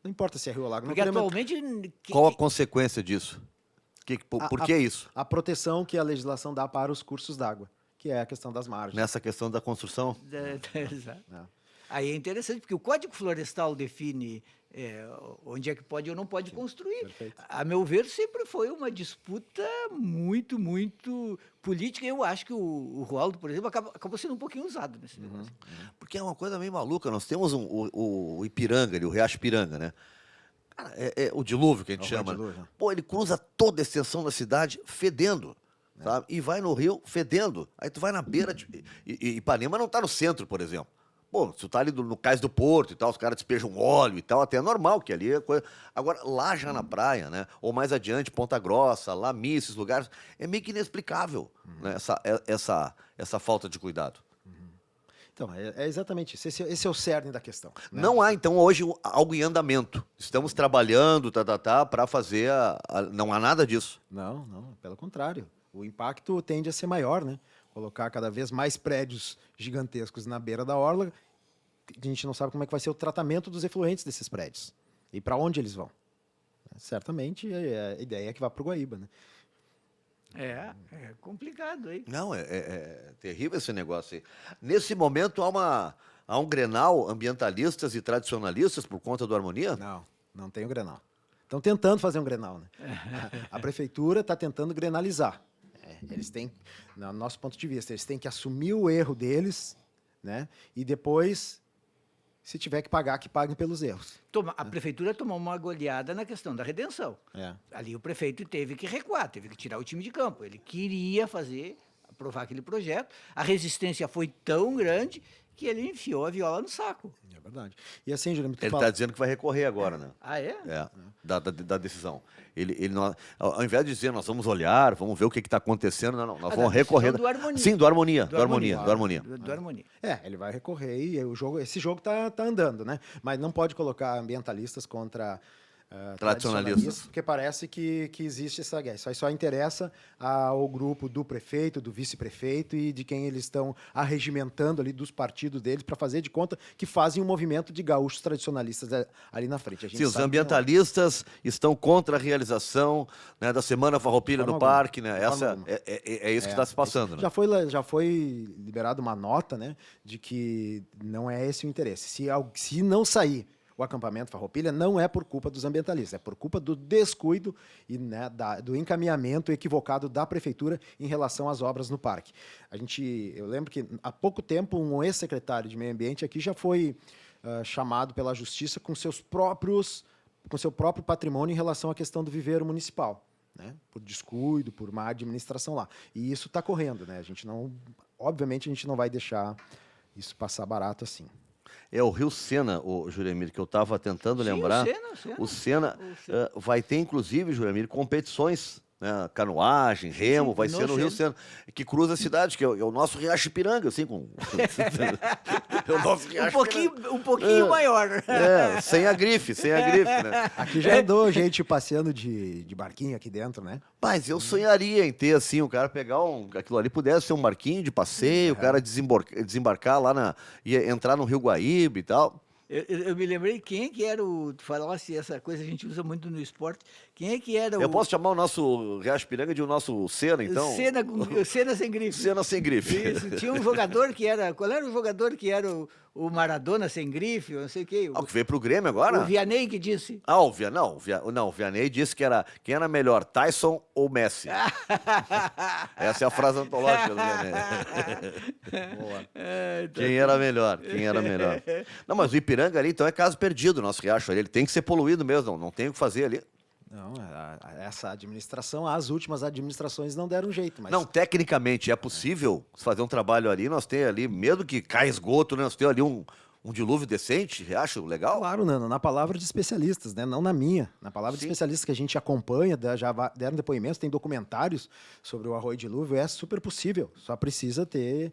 Não importa se é rio ou lago. Porque atualmente... Qual a consequência disso? Por que isso? A proteção que a legislação dá para os cursos d'água, que é a questão das margens. Nessa questão da construção? Exato. Aí é interessante, porque o Código Florestal define onde é que pode ou não pode construir. Perfeito. A meu ver, sempre foi uma disputa muito, muito política. Eu acho que o Roaldo, por exemplo, acabou sendo um pouquinho usado nesse negócio. Porque é uma coisa meio maluca. Nós temos o Ipiranga, o Riacho Ipiranga, né? Cara, é o dilúvio que a gente chama. Dilúvio. Pô, ele cruza toda a extensão da cidade fedendo, sabe? E vai no rio fedendo. Aí tu vai na beira de... Ipanema não está no centro, por exemplo. Pô, se tu tá ali no cais do porto e tal, os caras despejam óleo e tal, até é normal que ali é coisa. Agora, lá já na praia, né? Ou mais adiante, Ponta Grossa, Lami, esses lugares, é meio que inexplicável, né? Essa falta de cuidado. Então, é exatamente isso. Esse é o cerne da questão, né? Não há, então, hoje algo em andamento. Estamos trabalhando, para fazer não há nada disso. Não, pelo contrário. O impacto tende a ser maior, né? Colocar cada vez mais prédios gigantescos na beira da orla, a gente não sabe como é que vai ser o tratamento dos efluentes desses prédios e para onde eles vão. Certamente a ideia é que vá para o Guaíba, né? É complicado, hein? Não, é terrível esse negócio aí. Nesse momento, há um Grenal ambientalistas e tradicionalistas por conta do Harmonia? Não tem o Grenal. Estão tentando fazer um Grenal, né? A prefeitura está tentando grenalizar. Eles têm, no nosso ponto de vista, eles têm que assumir o erro deles, né? E depois, se tiver que pagar, que paguem pelos erros. A prefeitura tomou uma goleada na questão da redenção. Ali o prefeito teve que recuar, teve que tirar o time de campo. Ele queria aprovar aquele projeto. A resistência foi tão grande que ele enfiou a viola no saco. É verdade. E assim, Júlio, Ele está dizendo que vai recorrer agora, né? Ah, é? Da decisão. Ele não, ao invés de dizer, nós vamos olhar, vamos ver o que está acontecendo, nós vamos recorrer. Do Harmonia. Sim, do Harmonia. Do Harmonia. Ele vai recorrer e esse jogo tá andando, né? Mas não pode colocar ambientalistas contra tradicionalistas, porque parece que existe essa guerra. Isso aí só interessa ao grupo do prefeito, do vice-prefeito e de quem eles estão arregimentando ali dos partidos deles para fazer de conta que fazem um movimento de gaúchos tradicionalistas ali na frente. Sim, os ambientalistas estão contra a realização, né, da Semana Farroupilha no parque, né? É isso que está se passando. Né? Já foi liberada uma nota, né, de que não é esse o interesse. Se não sair o acampamento Farroupilha, não é por culpa dos ambientalistas, é por culpa do descuido e, né, do encaminhamento equivocado da prefeitura em relação às obras no parque. Eu lembro que há pouco tempo um ex-secretário de Meio Ambiente aqui já foi chamado pela Justiça com seu próprio patrimônio em relação à questão do viveiro municipal, né, por descuido, por má administração lá. E isso está correndo, né? Obviamente a gente não vai deixar isso passar barato assim. É o Rio Sena, o Juremir, que eu estava tentando lembrar. O Sena. Vai ter, inclusive, Juremir, competições, né? Canoagem, remo, vai ser no Rio Sena, que cruza a cidade, que é o nosso Riacho Ipiranga, assim, é o nosso Riacho um pouquinho maior. Sem a grife, né? Aqui já andou gente passeando de barquinho aqui dentro, né? Mas eu sonharia em ter, assim, o cara pegar aquilo ali, pudesse ser um barquinho de passeio, o cara desembarcar lá e entrar no Rio Guaíba e tal. Eu me lembrei quem é que era tu falasse essa coisa, a gente usa muito no esporte, quem é que era Eu posso chamar o nosso Riacho Piranga de o nosso Sena, então? Sena sem grife. Sena sem grife. Isso, tinha um jogador que era, qual era o jogador que era o Maradona sem grife, eu não sei o quê. Que veio pro Grêmio agora? O Vianney que disse. O Vianney disse que quem era melhor, Tyson ou Messi? Essa é a frase antológica do Vianney. Boa. Quem era melhor? Não, mas o Ipiranga ali, então, é caso perdido, o nosso riacho ali. Ele tem que ser poluído mesmo, não tem o que fazer ali. Não, essa administração, as últimas administrações não deram jeito. Mas... Não, tecnicamente é possível fazer um trabalho ali, nós temos ali, mesmo que caia esgoto, né, nós temos ali um dilúvio decente, riacho legal? Claro, Nano, na palavra de especialistas, né? Não na minha. Na palavra de especialistas que a gente acompanha, já deram depoimentos, tem documentários sobre o arroio dilúvio, é super possível. Só precisa ter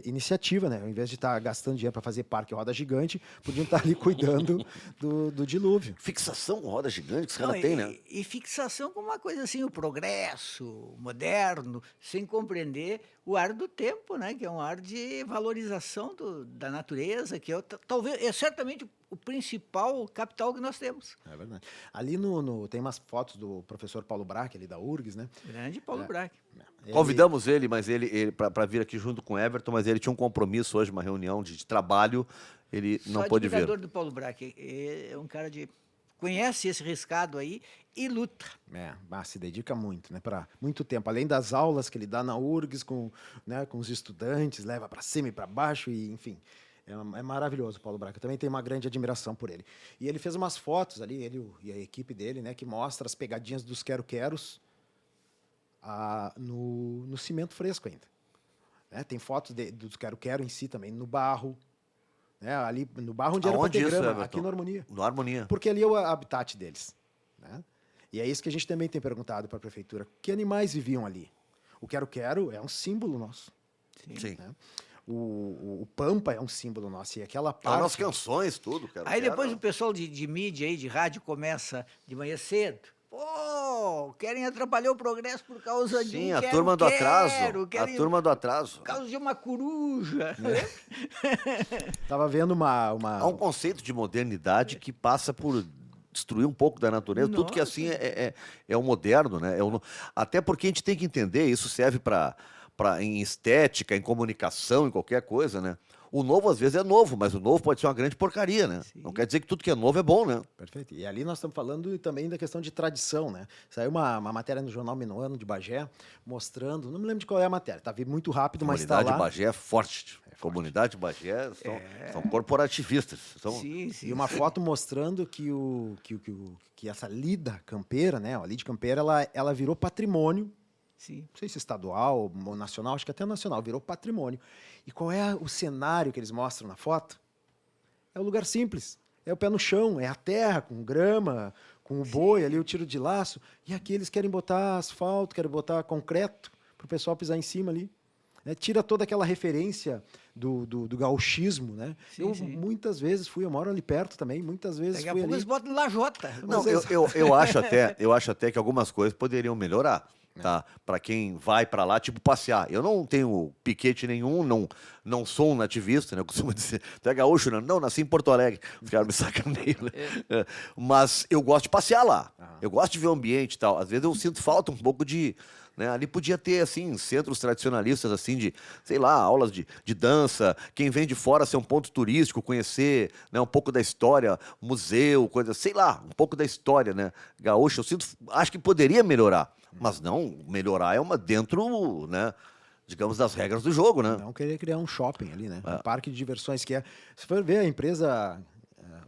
iniciativa, né? Ao invés de estar gastando dinheiro para fazer parque roda gigante, podiam estar ali cuidando do dilúvio. Fixação com roda gigante que os caras têm, né? E fixação com uma coisa assim, o progresso moderno, sem compreender o ar do tempo, né? Que é um ar de valorização da natureza, que é certamente o principal capital que nós temos. É verdade. Ali tem umas fotos do professor Paulo Braque, ali da URGS, né? Grande Paulo Braque. Convidamos ele, mas ele para vir aqui junto com o Everton, mas ele tinha um compromisso hoje, uma reunião de trabalho, ele não pôde vir. O admirador do Paulo Braque, é um cara conhece esse riscado aí e luta. Se dedica muito, né? Para muito tempo. Além das aulas que ele dá na URGS com os estudantes, leva para cima e para baixo, e enfim. É maravilhoso o Paulo Braque. Eu também tenho uma grande admiração por ele. E ele fez umas fotos ali, ele e a equipe dele, né? Que mostra as pegadinhas dos quero-queros no cimento fresco ainda. Tem fotos dos quero-quero em si também, no barro. né? Ali no bairro onde era Aonde para ter isso, grama, Everton? aqui no Harmonia. No Harmonia. Porque ali é o habitat deles, né? E é isso que a gente também tem perguntado para a prefeitura. Que animais viviam ali? O quero-quero é um símbolo nosso. Sim. Né? O Pampa é um símbolo nosso. E aquela As parte... nossas canções, tudo, cara. Aí depois o pessoal de mídia aí, de rádio, começa de manhã cedo. Pô, querem atrapalhar o progresso por causa de Sim, um a turma do atraso. querem A turma do atraso. por causa de uma coruja. Tava vendo uma... Há um conceito de modernidade que passa por destruir um pouco da natureza. Tudo que assim é o moderno, né? Até porque a gente tem que entender, isso serve para em estética, em comunicação, em qualquer coisa, né? O novo às vezes é novo, mas o novo pode ser uma grande porcaria, né? Sim. Não quer dizer que tudo que é novo é bom, né? Perfeito. E ali nós estamos falando também da questão de tradição, né? Saiu uma matéria no Jornal Minuano de Bagé, mostrando, não me lembro de qual é a matéria, tá vindo muito rápido, mas está Comunidade lá. Bagé é forte. Comunidade Bagé são corporativistas. Sim, sim. E uma foto mostrando que essa lida campeira, né? A lide campeira, ela virou patrimônio, Sim. não sei se estadual ou nacional, acho que até nacional, virou patrimônio. E qual é o cenário que eles mostram na foto? É o lugar simples. É o pé no chão, é a terra com grama, com o boi ali, o tiro de laço. E aqui eles querem botar asfalto, querem botar concreto para o pessoal pisar em cima ali. Né? Tira toda aquela referência do gauchismo, né? Sim, Eu sim. muitas vezes fui, eu moro ali perto também, muitas vezes Daqui a fui pouco ali. eles botam lajota. Não, eu acho até que algumas coisas poderiam melhorar, tá? Para quem vai para lá, tipo passear. Eu não tenho piquete nenhum, não sou um nativista, né? Eu costumo dizer, tu é gaúcho, né? Não, nasci em Porto Alegre. Os caras me sacaneiam, né? Mas eu gosto de passear lá. Eu gosto de ver o ambiente e tal. Às vezes eu sinto falta um pouco de, né? Ali podia ter, assim, centros tradicionalistas, assim, de, sei lá, aulas de dança. Quem vem de fora ser um ponto turístico, conhecer, né, um pouco da história, museu, coisa, sei lá, um pouco da história, né? Gaúcho, acho que poderia melhorar. Mas não, melhorar é uma dentro, né, digamos, das regras do jogo, né? Não querer criar um shopping ali, né? Um parque de diversões que é... Se for ver a empresa...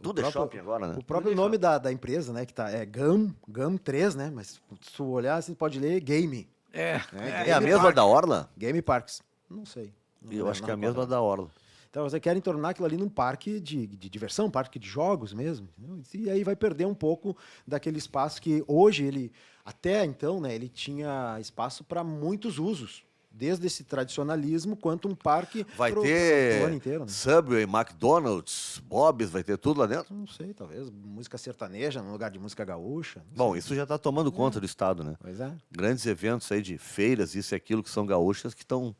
Tudo é shopping agora, né? O próprio nome da empresa, né? Que tá, é GAM 3, né? Mas se tu olhar, você pode ler Game. É a mesma da Orla? Game Parks. Não sei. Não Eu lembro, acho que é a não mesma recordo. da Orla. Então, você querem tornar aquilo ali num parque de diversão, um parque de jogos mesmo. Entendeu? E aí vai perder um pouco daquele espaço que hoje ele, até então, né, ele tinha espaço para muitos usos. Desde esse tradicionalismo, quanto um parque Vai pro ter ano inteiro. Né? Subway, McDonald's, Bob's, vai ter tudo lá dentro? Não sei, talvez música sertaneja no lugar de música gaúcha. não Bom, sei. isso já está tomando conta do estado, né? Pois é. Grandes eventos aí de feiras, isso e aquilo, que são gaúchas, que estão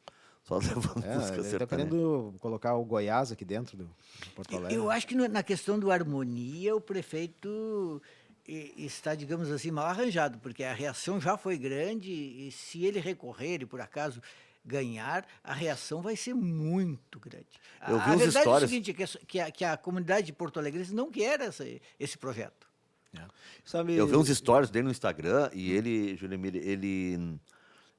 só levando música Ele está sertaneja. querendo colocar o Goiás aqui dentro do Porto Alegre. Eu acho que na questão do harmonia, o prefeito está, digamos assim, mal arranjado, porque a reação já foi grande e se ele recorrer e por acaso ganhar, a reação vai ser muito grande. Eu vi a uns verdade stories. é o seguinte, que a comunidade de Porto Alegre não quer esse projeto. Sabe, Eu vi uns stories dele no Instagram e ele, Julimir, ele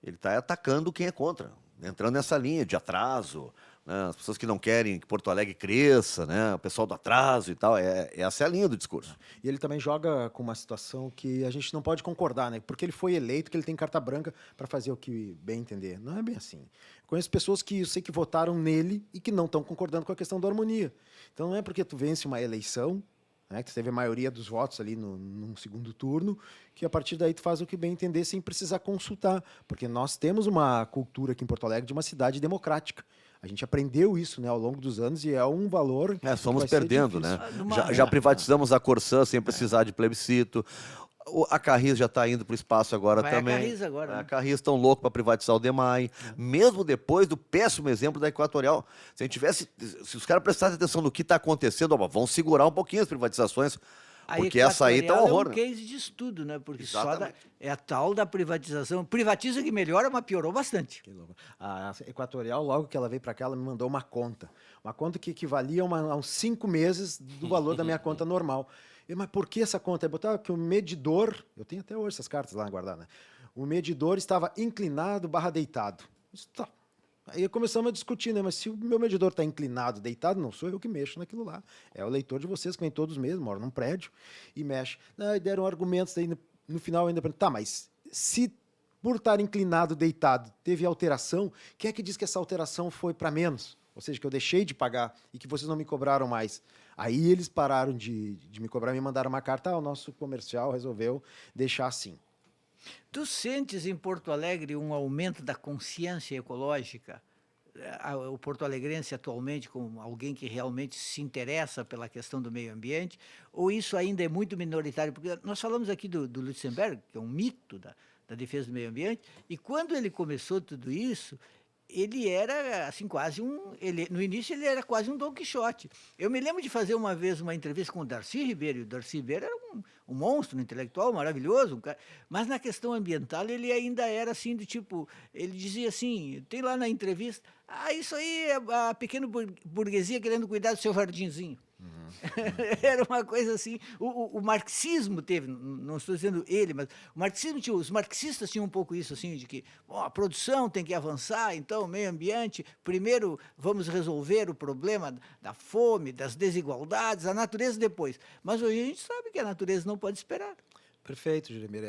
está atacando quem é contra, entrando nessa linha de atraso, né? As pessoas que não querem que Porto Alegre cresça, né? O pessoal do atraso e tal, essa é a linha do discurso. E ele também joga com uma situação que a gente não pode concordar, né? Porque ele foi eleito, que ele tem carta branca para fazer o que bem entender. Não é bem assim. Conheço pessoas que eu sei que votaram nele e que não estão concordando com a questão da harmonia. Então não é porque tu vence uma eleição, né, que tu teve a maioria dos votos ali num segundo turno, que a partir daí tu faz o que bem entender sem precisar consultar. Porque nós temos uma cultura aqui em Porto Alegre de uma cidade democrática. A gente aprendeu isso, né, ao longo dos anos e é um valor que Fomos vai ser perdendo, difícil. né? Já privatizamos a Corsã sem precisar de plebiscito. A Carris já está indo para o espaço agora Vai a também. Carris agora, né? A Carris estão loucos para privatizar o DEMAI. Mesmo depois do péssimo exemplo da Equatorial. Se os caras prestassem atenção no que está acontecendo, vão segurar um pouquinho as privatizações. Porque essa aí tá um horror, é um né? case de estudo, né? Porque Exatamente. é a tal da privatização. Privatiza que melhora, mas piorou bastante. Que louco. A Equatorial, logo que ela veio para cá, ela me mandou uma conta. Uma conta que equivalia a uns 5 meses do valor da minha conta normal. Mas por que essa conta? Eu botava que o medidor, eu tenho até hoje essas cartas lá guardadas, né? O medidor estava inclinado / deitado. Isso tá. Aí começamos a discutir, né? Mas se o meu medidor está inclinado, deitado, não sou eu que mexo naquilo lá. É o leitor de vocês, que vem todos mesmo, moram num prédio e mexe. Aí deram argumentos aí no final ainda para tá, mas se por estar inclinado, deitado, teve alteração, quem é que diz que essa alteração foi para menos? ou seja, que eu deixei de pagar e que vocês não me cobraram mais. Aí eles pararam de me cobrar, me mandaram uma carta, o nosso comercial resolveu deixar assim. Tu sentes em Porto Alegre um aumento da consciência ecológica? O porto-alegrense atualmente como alguém que realmente se interessa pela questão do meio ambiente, ou isso ainda é muito minoritário? Porque nós falamos aqui do Lutzenberg, que é um mito da defesa do meio ambiente, e quando ele começou tudo isso, ele era assim quase no início ele era quase um Dom Quixote. Eu me lembro de fazer uma vez uma entrevista com o Darcy Ribeiro, e o Darcy Ribeiro era um monstro, um intelectual maravilhoso, um cara, mas na questão ambiental ele ainda era assim do tipo, ele dizia assim, tem lá na entrevista, isso aí é a pequena burguesia querendo cuidar do seu jardinzinho. Era uma coisa assim. O marxismo teve, não estou dizendo ele, mas o marxismo os marxistas tinham um pouco isso assim, de que a produção tem que avançar, então o meio ambiente, primeiro vamos resolver o problema da fome, das desigualdades, a natureza depois. Mas hoje a gente sabe que a natureza não pode esperar. Perfeito, Juremir.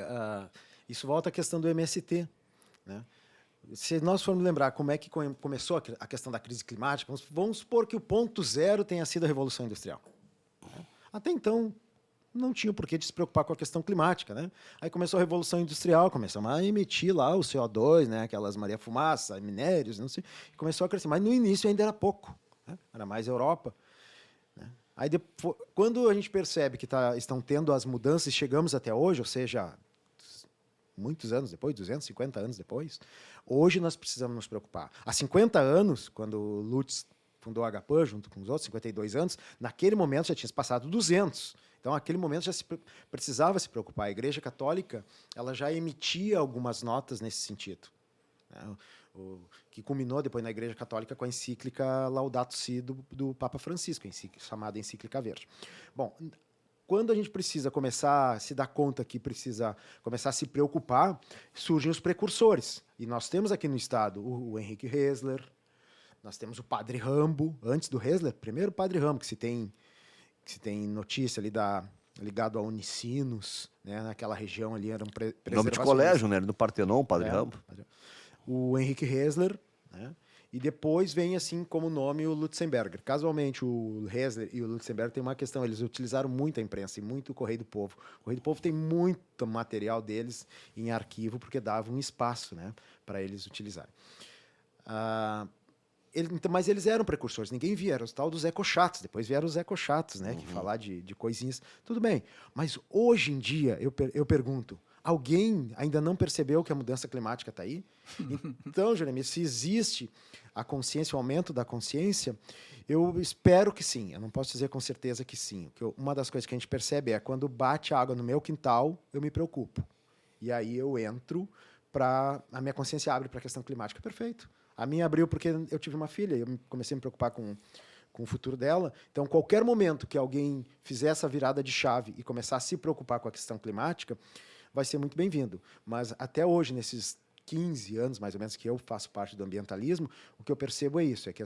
Isso volta à questão do MST, né? Se nós formos lembrar como é que começou a questão da crise climática, vamos supor que o ponto zero tenha sido a Revolução Industrial. Até então, não tinha por que de se preocupar com a questão climática, né? Aí começou a Revolução Industrial, começamos a emitir lá o CO2, né? Aquelas Maria-Fumaça, minérios, não sei, e começou a crescer. Mas no início ainda era pouco, né? Era mais Europa. Né? Aí depois, quando a gente percebe que estão tendo as mudanças e chegamos até hoje, ou seja, muitos anos depois, 250 anos depois, hoje nós precisamos nos preocupar. Há 50 anos, quando o Lutz fundou a HPAN, junto com os outros, 52 anos, naquele momento já tinha se passado 200. Então, naquele momento já precisava se preocupar. A Igreja Católica ela já emitia algumas notas nesse sentido, né? Que culminou depois na Igreja Católica com a encíclica Laudato Si do Papa Francisco, chamada Encíclica Verde. Bom, quando a gente precisa começar a se dar conta que precisa começar a se preocupar, surgem os precursores. E nós temos aqui no estado o Henrique Hessler, nós temos o Padre Rambo, antes do Hessler, primeiro o Padre Rambo, que se tem notícia ali ligado a Unicinos, né, naquela região ali, era um nome de colégio, né? No Partenon, Padre Rambo. O Henrique Hessler, né? E depois vem, assim, como nome, o Lutzenberger. Casualmente, o Hessler e o Lutzenberger têm uma questão. Eles utilizaram muito a imprensa e muito o Correio do Povo. O Correio do Povo tem muito material deles em arquivo, porque dava um espaço, né, para eles utilizarem. Mas eles eram precursores. Ninguém via. Era os tal dos ecochatos. Depois vieram os ecochatos, né, que falar de coisinhas. Tudo bem. Mas hoje em dia, eu pergunto, alguém ainda não percebeu que a mudança climática está aí? Então, Jeremias, se existe a consciência, o aumento da consciência, eu espero que sim. Eu não posso dizer com certeza que sim. Uma das coisas que a gente percebe é quando bate água no meu quintal, eu me preocupo. E aí eu entro a minha consciência abre para a questão climática. Perfeito. A minha abriu porque eu tive uma filha e eu comecei a me preocupar com o futuro dela. Então, qualquer momento que alguém fizer essa virada de chave e começar a se preocupar com a questão climática, vai ser muito bem-vindo. Mas até hoje, nesses 15 anos, mais ou menos, que eu faço parte do ambientalismo, o que eu percebo é isso, é que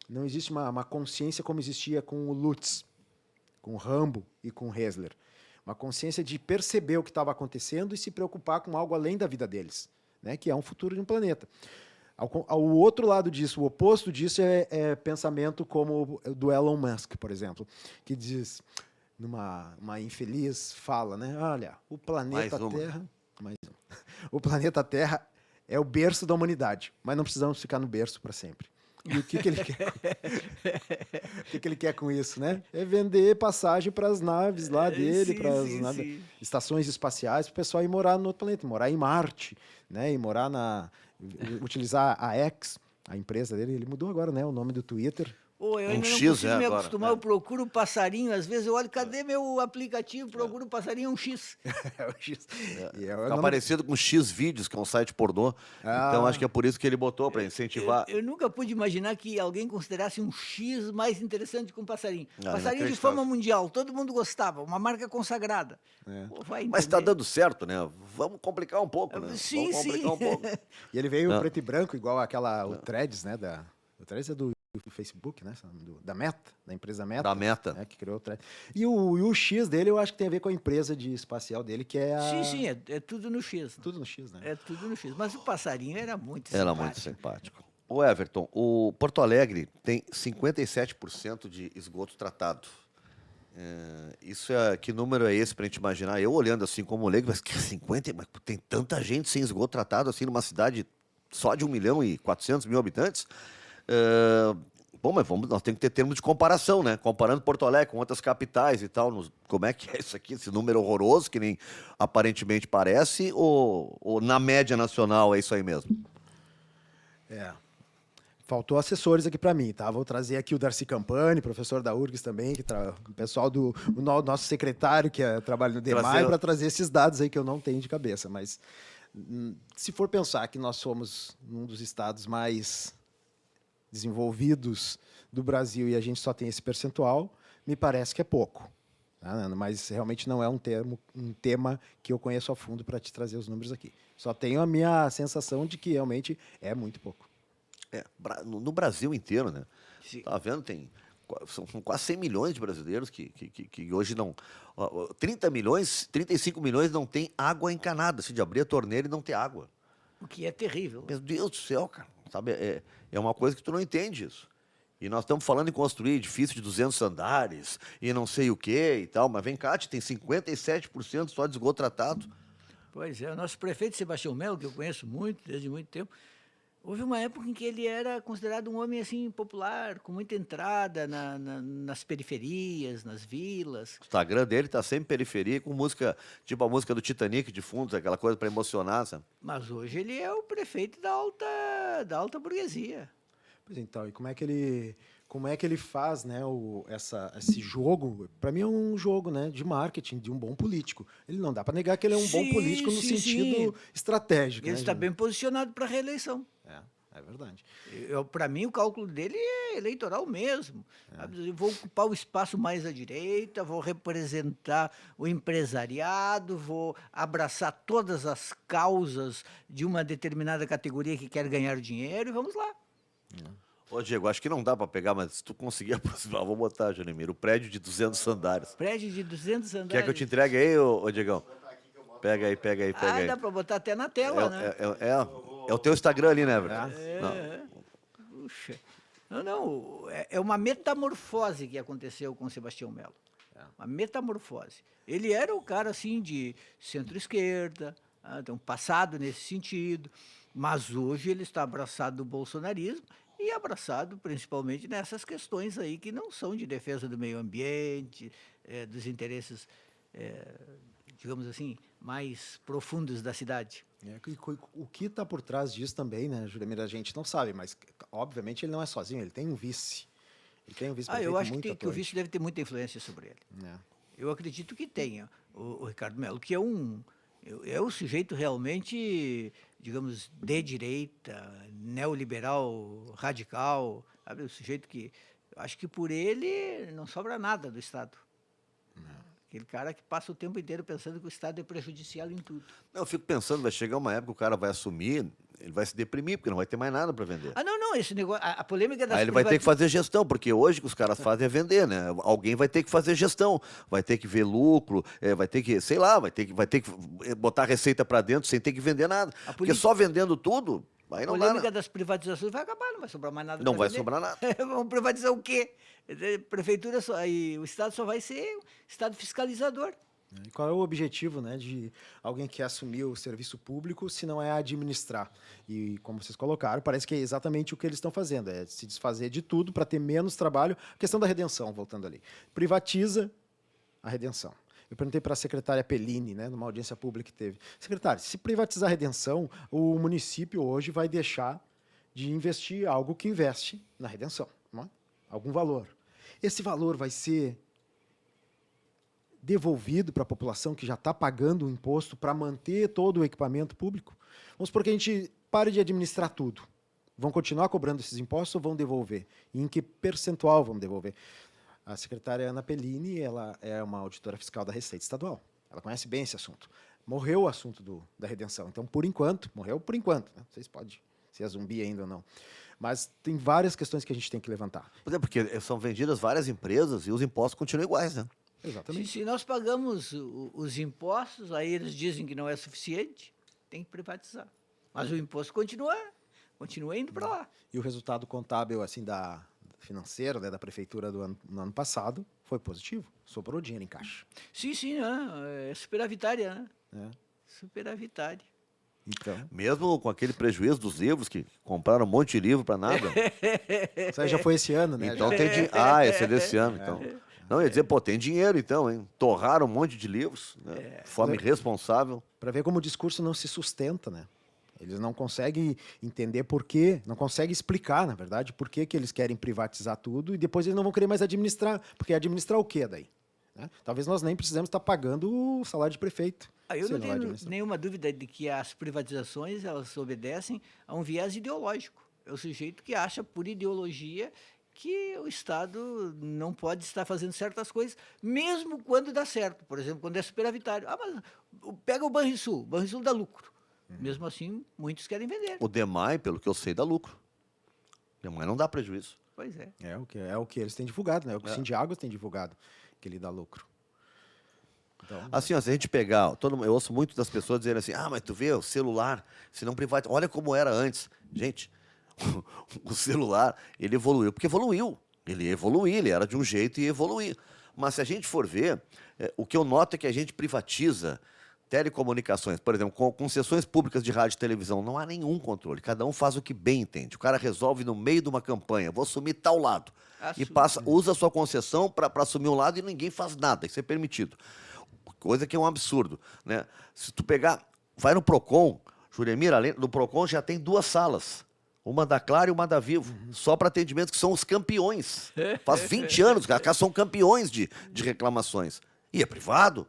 não existe uma consciência como existia com o Lutz, com o Rambo e com o Hessler. Uma consciência de perceber o que estava acontecendo e se preocupar com algo além da vida deles, né, que é um futuro de um planeta. Ao outro lado disso, o oposto disso é pensamento como o do Elon Musk, por exemplo, que diz, numa infeliz fala, né? Olha, o planeta Terra... O planeta Terra é o berço da humanidade, mas não precisamos ficar no berço para sempre. E o que ele quer? O que ele quer com isso, né? É vender passagem para as naves lá dele, para as estações espaciais, para o pessoal ir morar no outro planeta, morar em Marte, né? E morar utilizar a X, a empresa dele. Ele mudou agora, né? O nome do Twitter. Eu ainda não consigo me acostumar, eu procuro passarinho, às vezes eu olho, cadê meu aplicativo, procuro passarinho, é um X. É um X. Fica parecido com X Vídeos, que é um site pornô, então acho que é por isso que ele botou, para incentivar. Eu nunca pude imaginar que alguém considerasse um X mais interessante que um passarinho. Passarinho de fama mundial, todo mundo gostava, uma marca consagrada. Mas está dando certo, né? Vamos complicar um pouco, né? Sim, Vamos complicar um pouco. E ele veio preto e branco, igual o Threads, né? O Threads é do Facebook, né? Da Meta, da empresa Meta. Da Meta. Né, que criou o Threads. E o X dele, eu acho que tem a ver com a empresa espacial dele, que é a... Sim, é tudo no X. Tudo no X, né? É tudo no X. Mas o passarinho era muito simpático. Era muito simpático. Ô Everton, o Porto Alegre tem 57% de esgoto tratado. Que número é esse para a gente imaginar? Eu olhando assim como leigo, mas que 50, mas tem tanta gente sem esgoto tratado assim numa cidade só de 1.400.000 habitantes? Bom, mas nós temos que ter termos de comparação, né? Comparando Porto Alegre com outras capitais e tal, como é que é isso aqui, esse número horroroso que nem aparentemente parece, ou na média nacional é isso aí mesmo? Faltou assessores aqui para mim, tá? Vou trazer aqui o Darcy Campani, professor da URGS também, o pessoal nosso secretário que trabalha no DEMAI, para trazer esses dados aí que eu não tenho de cabeça. Mas se for pensar que nós somos um dos estados mais desenvolvidos do Brasil e a gente só tem esse percentual, me parece que é pouco. Tá? Mas realmente não é um tema que eu conheço a fundo para te trazer os números aqui. Só tenho a minha sensação de que realmente é muito pouco. No Brasil inteiro, né? Sim. Tá vendo? São quase 100 milhões de brasileiros que hoje não... 30 milhões, 35 milhões não tem água encanada, assim, de abrir a torneira e não ter água. O que é terrível. Meu Deus do céu, cara. Sabe, é uma coisa que tu não entende isso. E nós estamos falando em construir edifício de 200 andares e não sei o quê e tal, mas vem cá, tem 57% só de esgoto tratado. Pois é, o nosso prefeito Sebastião Melo, que eu conheço muito, desde muito tempo, houve uma época em que ele era considerado um homem assim popular, com muita entrada nas periferias, nas vilas. O Instagram dele tá sempre periferia, com música, tipo a música do Titanic de fundo, aquela coisa para emocionar, sabe? Mas hoje ele é o prefeito da alta burguesia. Pois então, e como é que ele faz, né, esse jogo? Para mim é um jogo, né, de marketing, de um bom político. Ele não dá para negar que ele é um bom político no sentido estratégico. Ele né, está bem posicionado para a reeleição. É verdade. Para mim, o cálculo dele é eleitoral mesmo. Eu vou ocupar o espaço mais à direita, vou representar o empresariado, vou abraçar todas as causas de uma determinada categoria que quer ganhar dinheiro e vamos lá. Ô, Diego, acho que não dá para pegar, mas se tu conseguir aproximar, vou botar, Janimiro, o prédio de 200 andares. Prédio de 200 andares. Quer que eu te entregue aí, ô Diegão? Pega aí. Dá para botar até na tela, né? É o teu Instagram ali, né, Everton? Puxa. Não, é uma metamorfose que aconteceu com o Sebastião Melo. Uma metamorfose. Ele era o cara, assim, de centro-esquerda, tem um passado nesse sentido, mas hoje ele está abraçado do bolsonarismo e abraçado principalmente nessas questões aí que não são de defesa do meio ambiente, dos interesses, digamos assim, mais profundos da cidade. O que está por trás disso também, né, Juramira, a gente não sabe, mas obviamente ele não é sozinho, ele tem um vice. Ele tem um vice-prefeito eu acho muito que o vice deve ter muita influência sobre ele. Eu acredito que tenha. O Ricardo Melo, que é o sujeito realmente, digamos, de direita, neoliberal, radical, sabe? O sujeito que, acho que por ele não sobra nada do Estado. Aquele cara que passa o tempo inteiro pensando que o Estado é prejudicial em tudo. Eu fico pensando, vai chegar uma época que o cara vai assumir, ele vai se deprimir, porque não vai ter mais nada para vender. Não, esse negócio, a polêmica das Aí ele vai ter que fazer gestão, porque hoje o que os caras fazem é vender, né? Alguém vai ter que fazer gestão, vai ter que ver lucro, vai ter que, sei lá, vai ter que botar receita para dentro sem ter que vender nada. Porque só vendendo tudo, aí não dá. A polêmica das privatizações vai acabar, não vai sobrar mais nada. Não vai sobrar nada. Vamos privatizar o quê? Prefeitura e o Estado só vai ser Estado fiscalizador. E qual é o objetivo, né, de alguém que assumiu o serviço público se não é administrar? E como vocês colocaram, parece que é exatamente o que eles estão fazendo, é se desfazer de tudo para ter menos trabalho. A questão da redenção, voltando ali. Privatiza a redenção. Eu perguntei para a secretária Pellini, né, numa audiência pública que teve. Secretária, se privatizar a redenção, o município hoje vai deixar de investir algo que investe na redenção, não é? Algum valor. Esse valor vai ser devolvido para a população que já está pagando o imposto para manter todo o equipamento público? Vamos supor que a gente pare de administrar tudo. Vão continuar cobrando esses impostos ou vão devolver? E em que percentual vão devolver? A secretária Ana Pellini, ela é uma auditora fiscal da Receita Estadual. Ela conhece bem esse assunto. Morreu o assunto da redenção. Então, morreu por enquanto. Né? Não sei se pode ser zumbi ainda ou não. Mas tem várias questões que a gente tem que levantar. Pois é, porque são vendidas várias empresas e os impostos continuam iguais, né? Exatamente. Se nós pagamos os impostos, aí eles dizem que não é suficiente, tem que privatizar. Mas o imposto continua continua indo para lá. E o resultado contábil assim financeiro, né, da prefeitura no ano passado foi positivo. Sobrou dinheiro em caixa. Sim, é superavitária, né? Né? Superavitária. Então, Mesmo com aquele prejuízo dos livros, que compraram um monte de livro para nada. isso aí já foi esse ano, né? Então já. tem dinheiro. Esse é desse ano, então. Não, ia dizer, pô, tem dinheiro então, hein? Torraram um monte de livros, né? De forma irresponsável. Para ver como o discurso não se sustenta, né? Eles não conseguem entender por quê, não conseguem explicar, na verdade, por que eles querem privatizar tudo e depois eles não vão querer mais administrar. Porque administrar o quê daí? Né? Talvez nós nem precisemos estar pagando o salário de prefeito. Eu se não ele vai tenho administrar. nenhuma dúvida de que as privatizações elas obedecem a um viés ideológico. É o sujeito que acha por ideologia que o Estado não pode estar fazendo certas coisas, mesmo quando dá certo. Por exemplo, quando é superavitário. Mas pega o Banrisul dá lucro. Mesmo assim, muitos querem vender. O DEMAI, pelo que eu sei, dá lucro. O DEMAI não dá prejuízo. Pois é. É o que eles têm divulgado, né? É o que o Sindiáguas tem divulgado, que ele dá lucro. Então, Assim, ó, se a gente pegar, eu ouço muito das pessoas dizendo assim, mas tu vê, o celular, se não privatiza, olha como era antes. Gente, o celular, ele evoluiu, porque evoluiu. Ele ia evoluir, ele era de um jeito e ia evoluir. Mas se a gente for ver, o que eu noto é que a gente privatiza telecomunicações, por exemplo, com concessões públicas de rádio e televisão, não há nenhum controle. Cada um faz o que bem entende. O cara resolve no meio de uma campanha, vou assumir tal lado. E usa a sua concessão para assumir um lado e ninguém faz nada. Isso é permitido. Coisa que é um absurdo, né? Se tu pegar, vai no Procon, Juremir, além do Procon já tem 2 salas. Uma da Claro e uma da Vivo. Só para atendimentos que são os campeões. Faz 20 anos, cara, são campeões de reclamações. E é privado.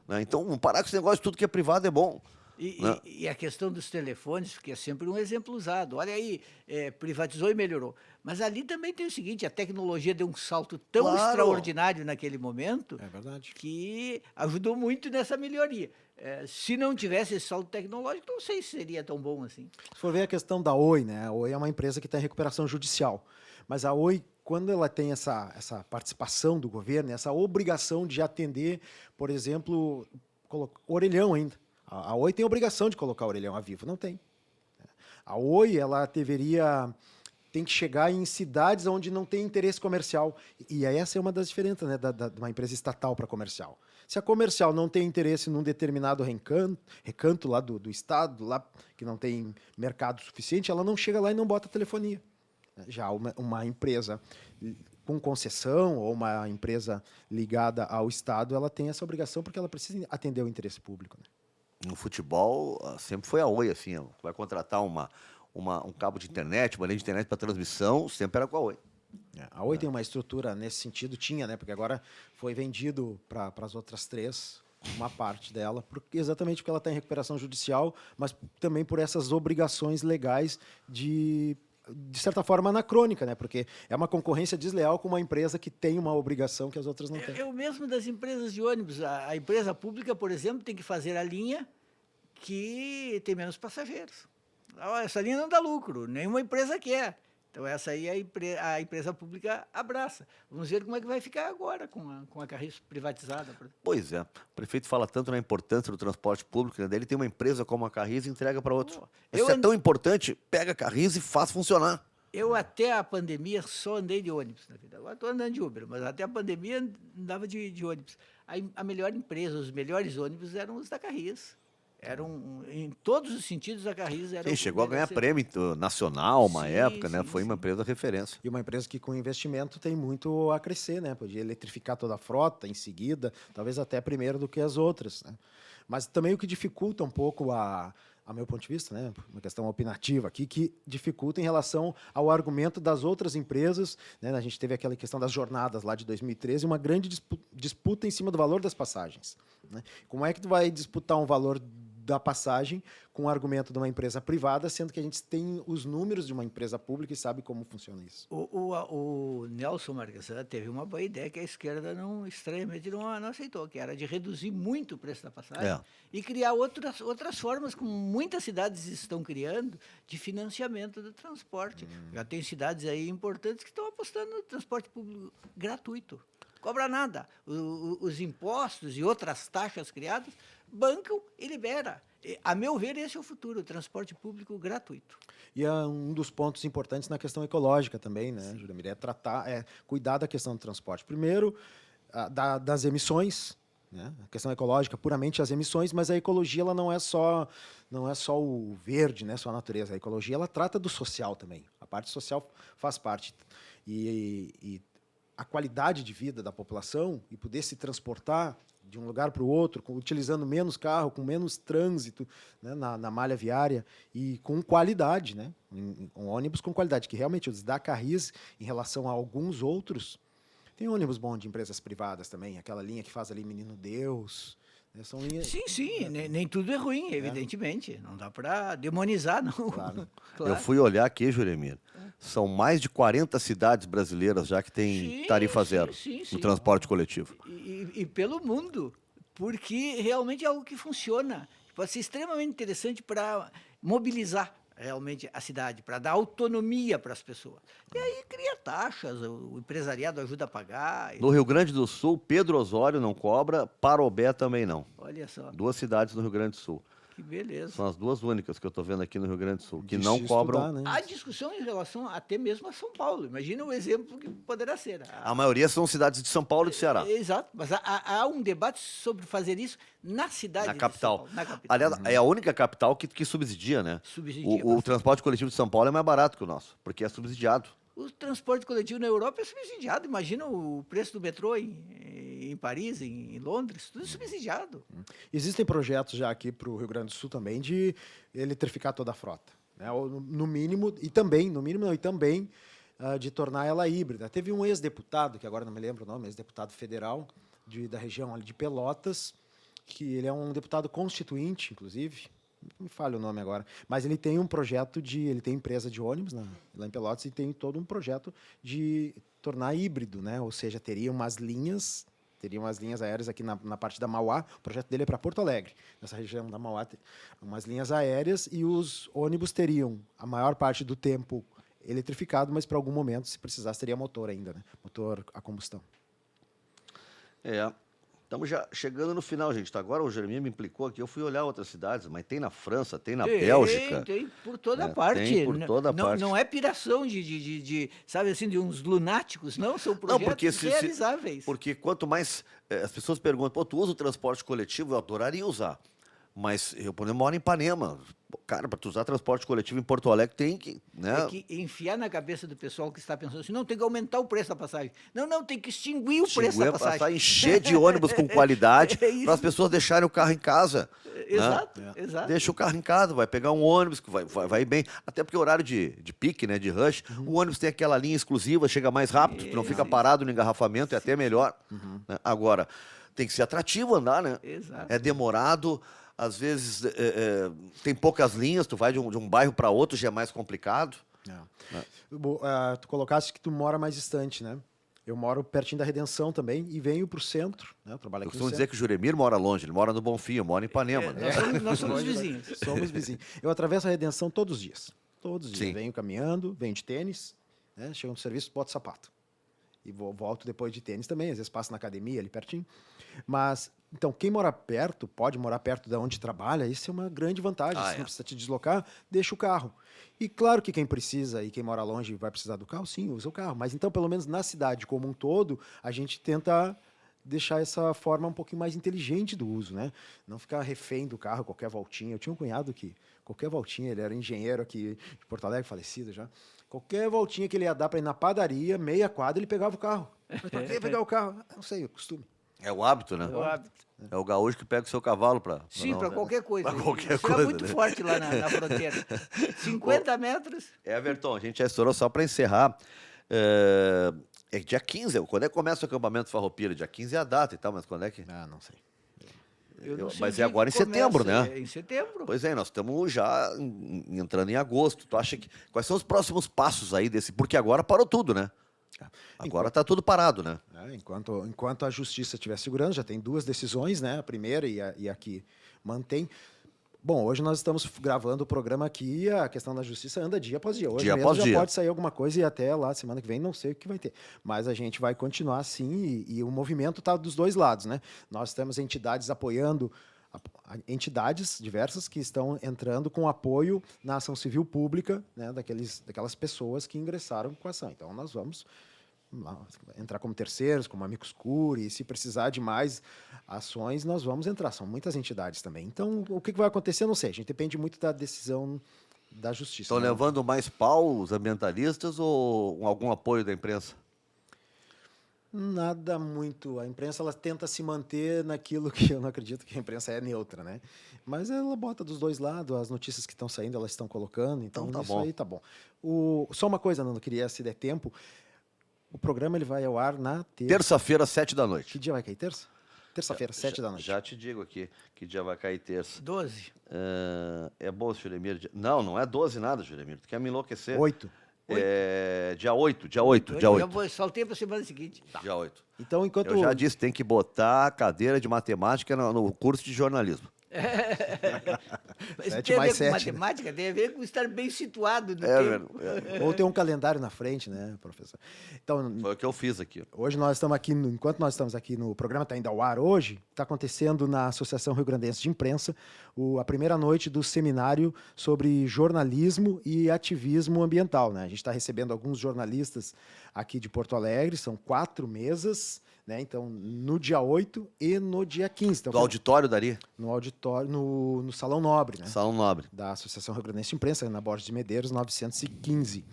Né? Então, vamos parar com esse negócio de tudo que é privado é bom. E a questão dos telefones, que é sempre um exemplo usado. Olha aí, privatizou e melhorou. Mas ali também tem o seguinte, a tecnologia deu um salto tão extraordinário naquele momento é verdade. que ajudou muito nessa melhoria. Se não tivesse esse salto tecnológico, não sei se seria tão bom assim. Se for ver a questão da Oi, né? A Oi é uma empresa que está em recuperação judicial. Mas a Oi, quando ela tem essa participação do governo, essa obrigação de atender, por exemplo, orelhão ainda. A Oi tem a obrigação de colocar orelhão, a Vivo não tem. A Oi, ela tem que chegar em cidades onde não tem interesse comercial. E essa é uma das diferenças, né, de uma empresa estatal para comercial. Se a comercial não tem interesse num determinado recanto lá do estado, lá que não tem mercado suficiente, ela não chega lá e não bota telefonia. Já uma empresa com concessão ou uma empresa ligada ao Estado, ela tem essa obrigação porque ela precisa atender o interesse público. Né? No futebol, sempre foi a Oi, assim, ó, vai contratar um cabo de internet, uma linha de internet para transmissão, sempre era com a Oi. A Oi tem uma estrutura nesse sentido, tinha, né? Porque agora foi vendido para as outras 3, uma parte dela, exatamente porque ela está em recuperação judicial, mas também por essas obrigações legais de certa forma, anacrônica, né? Porque é uma concorrência desleal com uma empresa que tem uma obrigação que as outras não têm. É o mesmo das empresas de ônibus. A empresa pública, por exemplo, tem que fazer a linha que tem menos passageiros. Essa linha não dá lucro, nenhuma empresa quer. Então, essa aí a empresa pública abraça. Vamos ver como é que vai ficar agora com a Carris privatizada. Pois é. O prefeito fala tanto na importância do transporte público, né? Daí ele tem uma empresa como a Carris e entrega para outro. Isso é tão importante, pega a Carris e faz funcionar. Eu, até a pandemia, só andei de ônibus na vida. Agora estou andando de Uber, mas até a pandemia andava de ônibus. A melhor empresa, os melhores ônibus eram os da Carris. Em todos os sentidos, a Carris era... Sim, chegou a ganhar prêmio nacional uma época, né? Sim, Foi uma empresa referência. E uma empresa que com investimento tem muito a crescer, né? Podia eletrificar toda a frota em seguida, talvez até primeiro do que as outras, né? Mas também o que dificulta um pouco a meu ponto de vista, né, uma questão opinativa aqui, que dificulta em relação ao argumento das outras empresas, né? A gente teve aquela questão das jornadas lá de 2013, uma grande disputa em cima do valor das passagens, né? Como é que tu vai disputar um valor da passagem com o argumento de uma empresa privada, sendo que a gente tem os números de uma empresa pública e sabe como funciona isso? O Nelson Marquesan teve uma boa ideia que a esquerda estranhamente não aceitou, que era de reduzir muito o preço da passagem e criar outras formas, como muitas cidades estão criando, de financiamento do transporte. Já tem cidades aí importantes que estão apostando no transporte público gratuito. Cobra nada. Os impostos e outras taxas criadas bancam e libera. A meu ver, esse é o futuro, o transporte público gratuito. E é um dos pontos importantes na questão ecológica também, né, Juramir? Cuidar da questão do transporte. Primeiro, das emissões, né? A questão ecológica, puramente as emissões, mas a ecologia ela não é só o verde, né? Só a natureza. A ecologia ela trata do social também. A parte social faz parte. E a qualidade de vida da população e poder se transportar de um lugar para o outro, utilizando menos carro, com menos trânsito, né, na malha viária e com qualidade, né, um ônibus com qualidade, que realmente os da Carris, em relação a alguns outros, tem ônibus bom de empresas privadas também, aquela linha que faz ali Menino Deus, né, são linhas... Sim, nem tudo é ruim, evidentemente, não dá para demonizar, não. Claro. Eu fui olhar aqui, Juremir, são mais de 40 cidades brasileiras já que tem tarifa zero no transporte coletivo. E pelo mundo, porque realmente é algo que funciona. Pode ser extremamente interessante para mobilizar realmente a cidade, para dar autonomia para as pessoas. E aí cria taxas, o empresariado ajuda a pagar. No Rio Grande do Sul, Pedro Osório não cobra, Parobé também não. Olha só. 2 cidades no Rio Grande do Sul. Que beleza. São as 2 únicas que eu estou vendo aqui no Rio Grande do Sul, que não cobram. Estudar, né? Há discussão em relação até mesmo a São Paulo. Imagina o exemplo que poderá ser. A maioria são cidades de São Paulo e do Ceará. Exato, mas há um debate sobre fazer isso na cidade Na de capital. São Paulo. Na capital. Aliás, é a única capital que subsidia, né? Subsidia O bastante. transporte coletivo de São Paulo é mais barato que o nosso, porque é subsidiado. O transporte coletivo na Europa é subsidiado. Imagina o preço do metrô em Paris, em Londres, tudo subsidiado. Existem projetos já aqui para o Rio Grande do Sul também de eletrificar toda a frota, né? Ou, no mínimo, e também de tornar ela híbrida. Teve um ex-deputado, que agora não me lembro o nome, ex-deputado federal da região ali de Pelotas, que ele é um deputado constituinte, inclusive, me falha o nome agora, mas ele tem um projeto ele tem empresa de ônibus lá em Pelotas e tem todo um projeto de tornar híbrido, né? Ou seja, teriam umas linhas aéreas aqui na parte da Mauá. O projeto dele é para Porto Alegre, nessa região da Mauá, umas linhas aéreas, e os ônibus teriam a maior parte do tempo eletrificado, mas para algum momento, se precisasse, teria motor ainda, né? Motor a combustão. Estamos já chegando no final, gente. Agora o Jeremias me implicou aqui, eu fui olhar outras cidades, mas tem na França, tem na Bélgica. Tem por toda parte. Tem por toda parte. Não é piração sabe assim, de uns lunáticos, não, são projetos realizáveis. Porque quanto mais as pessoas perguntam, pô, tu usa o transporte coletivo? Eu adoraria usar. Mas eu, por exemplo, moro em Ipanema. Cara, para tu usar transporte coletivo em Porto Alegre tem que... né? É que enfiar na cabeça do pessoal que está pensando assim, não, tem que aumentar o preço da passagem. Não, tem que extinguir o preço da passagem. Encher de ônibus com qualidade para as pessoas deixarem o carro em casa. Exato, né? exato. Deixa o carro em casa, vai pegar um ônibus que vai bem. Até porque o horário de pique, né, de rush, o ônibus tem aquela linha exclusiva, chega mais rápido, tu não fica parado no engarrafamento, é até melhor. Né? Agora, tem que ser atrativo andar, né? Exato. É demorado. Às vezes tem poucas linhas, tu vai de um bairro para outro, já é mais complicado. Tu colocaste que tu mora mais distante, né? Eu moro pertinho da Redenção também e venho para o centro. Né? Eu trabalho aqui no costumo centro. dizer que o Juremir mora longe, ele mora no Bonfim, eu moro em Ipanema. Né? Nós somos vizinhos. Somos vizinhos. Eu atravesso a Redenção todos os dias. Todos os dias. Sim. Venho caminhando, venho de tênis, né? Chego no serviço, boto sapato. E volto depois de tênis também, às vezes passo na academia ali pertinho. Mas, então, quem mora perto, pode morar perto de onde trabalha, isso é uma grande vantagem. Se não precisa te deslocar, deixa o carro. E claro que quem precisa e quem mora longe vai precisar do carro, sim, usa o carro. Mas então, pelo menos na cidade como um todo, a gente tenta deixar essa forma um pouquinho mais inteligente do uso, né? Não ficar refém do carro, qualquer voltinha. Eu tinha um cunhado que, qualquer voltinha, ele era engenheiro aqui de Porto Alegre, falecido já. Qualquer voltinha que ele ia dar para ir na padaria, meia quadra, ele pegava o carro. Mas para que pegar o carro? Não sei, é costume. É o hábito, né? É o hábito. É o gaúcho que pega o seu cavalo para... Sim, para qualquer coisa. Pra qualquer Isso coisa, é muito né? forte lá na fronteira. 50 metros. Everton, a gente já estourou só para encerrar. É dia 15, quando é que começa o acampamento farroupilha? Dia 15 é a data e tal, mas quando é que... Não sei. Eu não sei Mas o dia é agora em que começa, setembro, né? É em setembro. Pois é, nós estamos já entrando em agosto. Tu acha que... Quais são os próximos passos aí desse... Porque agora parou tudo, né? Agora está tudo parado, né? Enquanto a justiça estiver segurando, já tem 2 decisões, né? A primeira e a que mantém. Bom, hoje nós estamos gravando o programa aqui, a questão da justiça anda dia após dia. Hoje dia mesmo após já dia. pode sair alguma coisa e até lá, semana que vem, não sei o que vai ter. Mas a gente vai continuar assim e o movimento está dos dois lados, né? Nós temos entidades apoiando entidades diversas que estão entrando com apoio na ação civil pública, né, daquelas pessoas que ingressaram com a ação. Então, nós vamos entrar como terceiros, como amicus curiae, e se precisar de mais ações, nós vamos entrar. São muitas entidades também. Então, o que vai acontecer, não sei. A gente depende muito da decisão da justiça. Estão levando mais pau os ambientalistas ou algum apoio da imprensa? Nada muito. A imprensa ela tenta se manter naquilo que eu não acredito que a imprensa é neutra, né? Mas ela bota dos dois lados, as notícias que estão saindo, elas estão colocando, então tá isso bom. aí tá bom. Só uma coisa, Nando, queria, se der tempo, o programa ele vai ao ar na Terça-feira, 7h. Que dia vai cair? Terça? Terça-feira, 7h. Já te digo aqui que dia vai cair terça. 12. É bom, Juremir? Não é 12 nada, Juremir. Tu quer me enlouquecer? 8. Dia 8. Dia 8. Eu saltei para a semana seguinte. Dia 8. Então, enquanto... Eu já disse, tem que botar a cadeira de matemática no curso de jornalismo. Mas 7 tem a mais ver com 7, né? matemática, tem a ver com estar bem situado no tempo. Ou tem um calendário na frente, né, professor? Então, Foi o que eu fiz aqui. hoje nós estamos aqui, enquanto nós estamos aqui no programa, está ainda ao ar hoje, está acontecendo na Associação Rio Grandense de Imprensa a primeira noite do seminário sobre jornalismo e ativismo ambiental, né? A gente está recebendo alguns jornalistas aqui de Porto Alegre, são 4 mesas, né? Então, no dia 8 e no dia 15. Então, Do auditório, Dari? no auditório, no Salão Nobre, né? Salão Nobre. Da Associação Rio Grandense de Imprensa, na Borges de Medeiros, 915.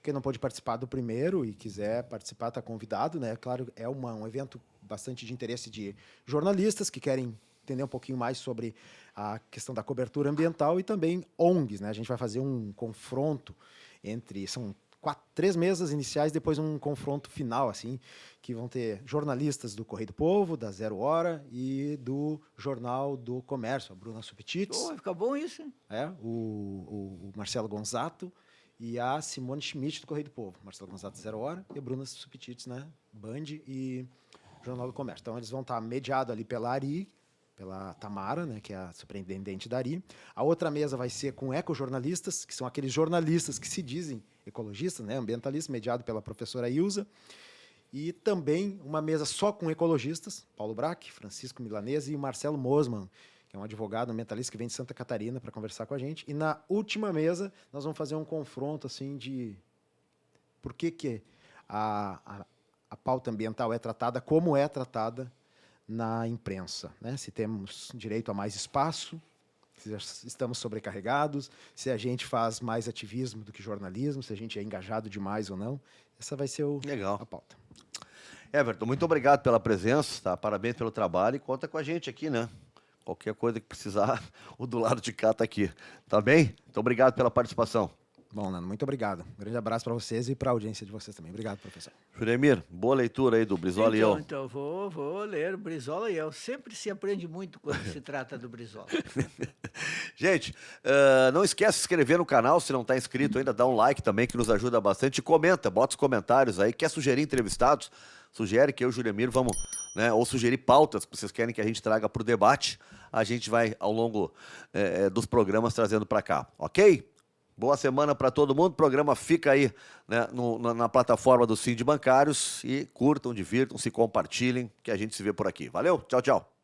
Quem não pôde participar do primeiro e quiser participar, está convidado, né? Claro, é um evento bastante de interesse de jornalistas que querem entender um pouquinho mais sobre a questão da cobertura ambiental e também ONGs, né? A gente vai fazer um confronto são 3 mesas iniciais, depois um confronto final, assim, que vão ter jornalistas do Correio do Povo, da Zero Hora e do Jornal do Comércio, a Bruna Subtits. Vai ficar bom isso, hein? O Marcelo Gonzato e a Simone Schmidt do Correio do Povo. Marcelo Gonzato, Zero Hora, e a Bruna Subtits, né? Band e Jornal do Comércio. Então, eles vão estar mediados ali pela Ari, pela Tamara, né, que é a superintendente da Ari. A outra mesa vai ser com ecojornalistas, que são aqueles jornalistas que se dizem ecologistas, né, ambientalistas, mediado pela professora Ilza. E também uma mesa só com ecologistas, Paulo Braque, Francisco Milanese e o Marcelo Mosman, que é um advogado ambientalista que vem de Santa Catarina para conversar com a gente. E na última mesa, nós vamos fazer um confronto assim de por que a pauta ambiental é tratada como é tratada na imprensa, né? Se temos direito a mais espaço, se estamos sobrecarregados, se a gente faz mais ativismo do que jornalismo, se a gente é engajado demais ou não. Essa vai ser Legal. a pauta. Everton, muito obrigado pela presença, tá? Parabéns pelo trabalho e conta com a gente aqui, né? Qualquer coisa que precisar, o do lado de cá tá aqui. Tá bem? Muito obrigado pela participação. Bom, Nando, muito obrigado. Um grande abraço para vocês e para a audiência de vocês também. Obrigado, professor. Juremir, boa leitura aí do Brizola e eu. Então, vou ler o Brizola e eu. Sempre se aprende muito quando se trata do Brizola. Gente, não esquece de se inscrever no canal, se não está inscrito ainda, dá um like também, que nos ajuda bastante. E comenta, bota os comentários aí. Quer sugerir entrevistados? Sugere que eu e o Juremir vamos, né, ou sugerir pautas que vocês querem que a gente traga para o debate. A gente vai, ao longo dos programas, trazendo para cá, ok? Boa semana para todo mundo. O programa fica aí, né, na plataforma do Sind Bancários. E curtam, divirtam-se, compartilhem, que a gente se vê por aqui. Valeu, tchau, tchau.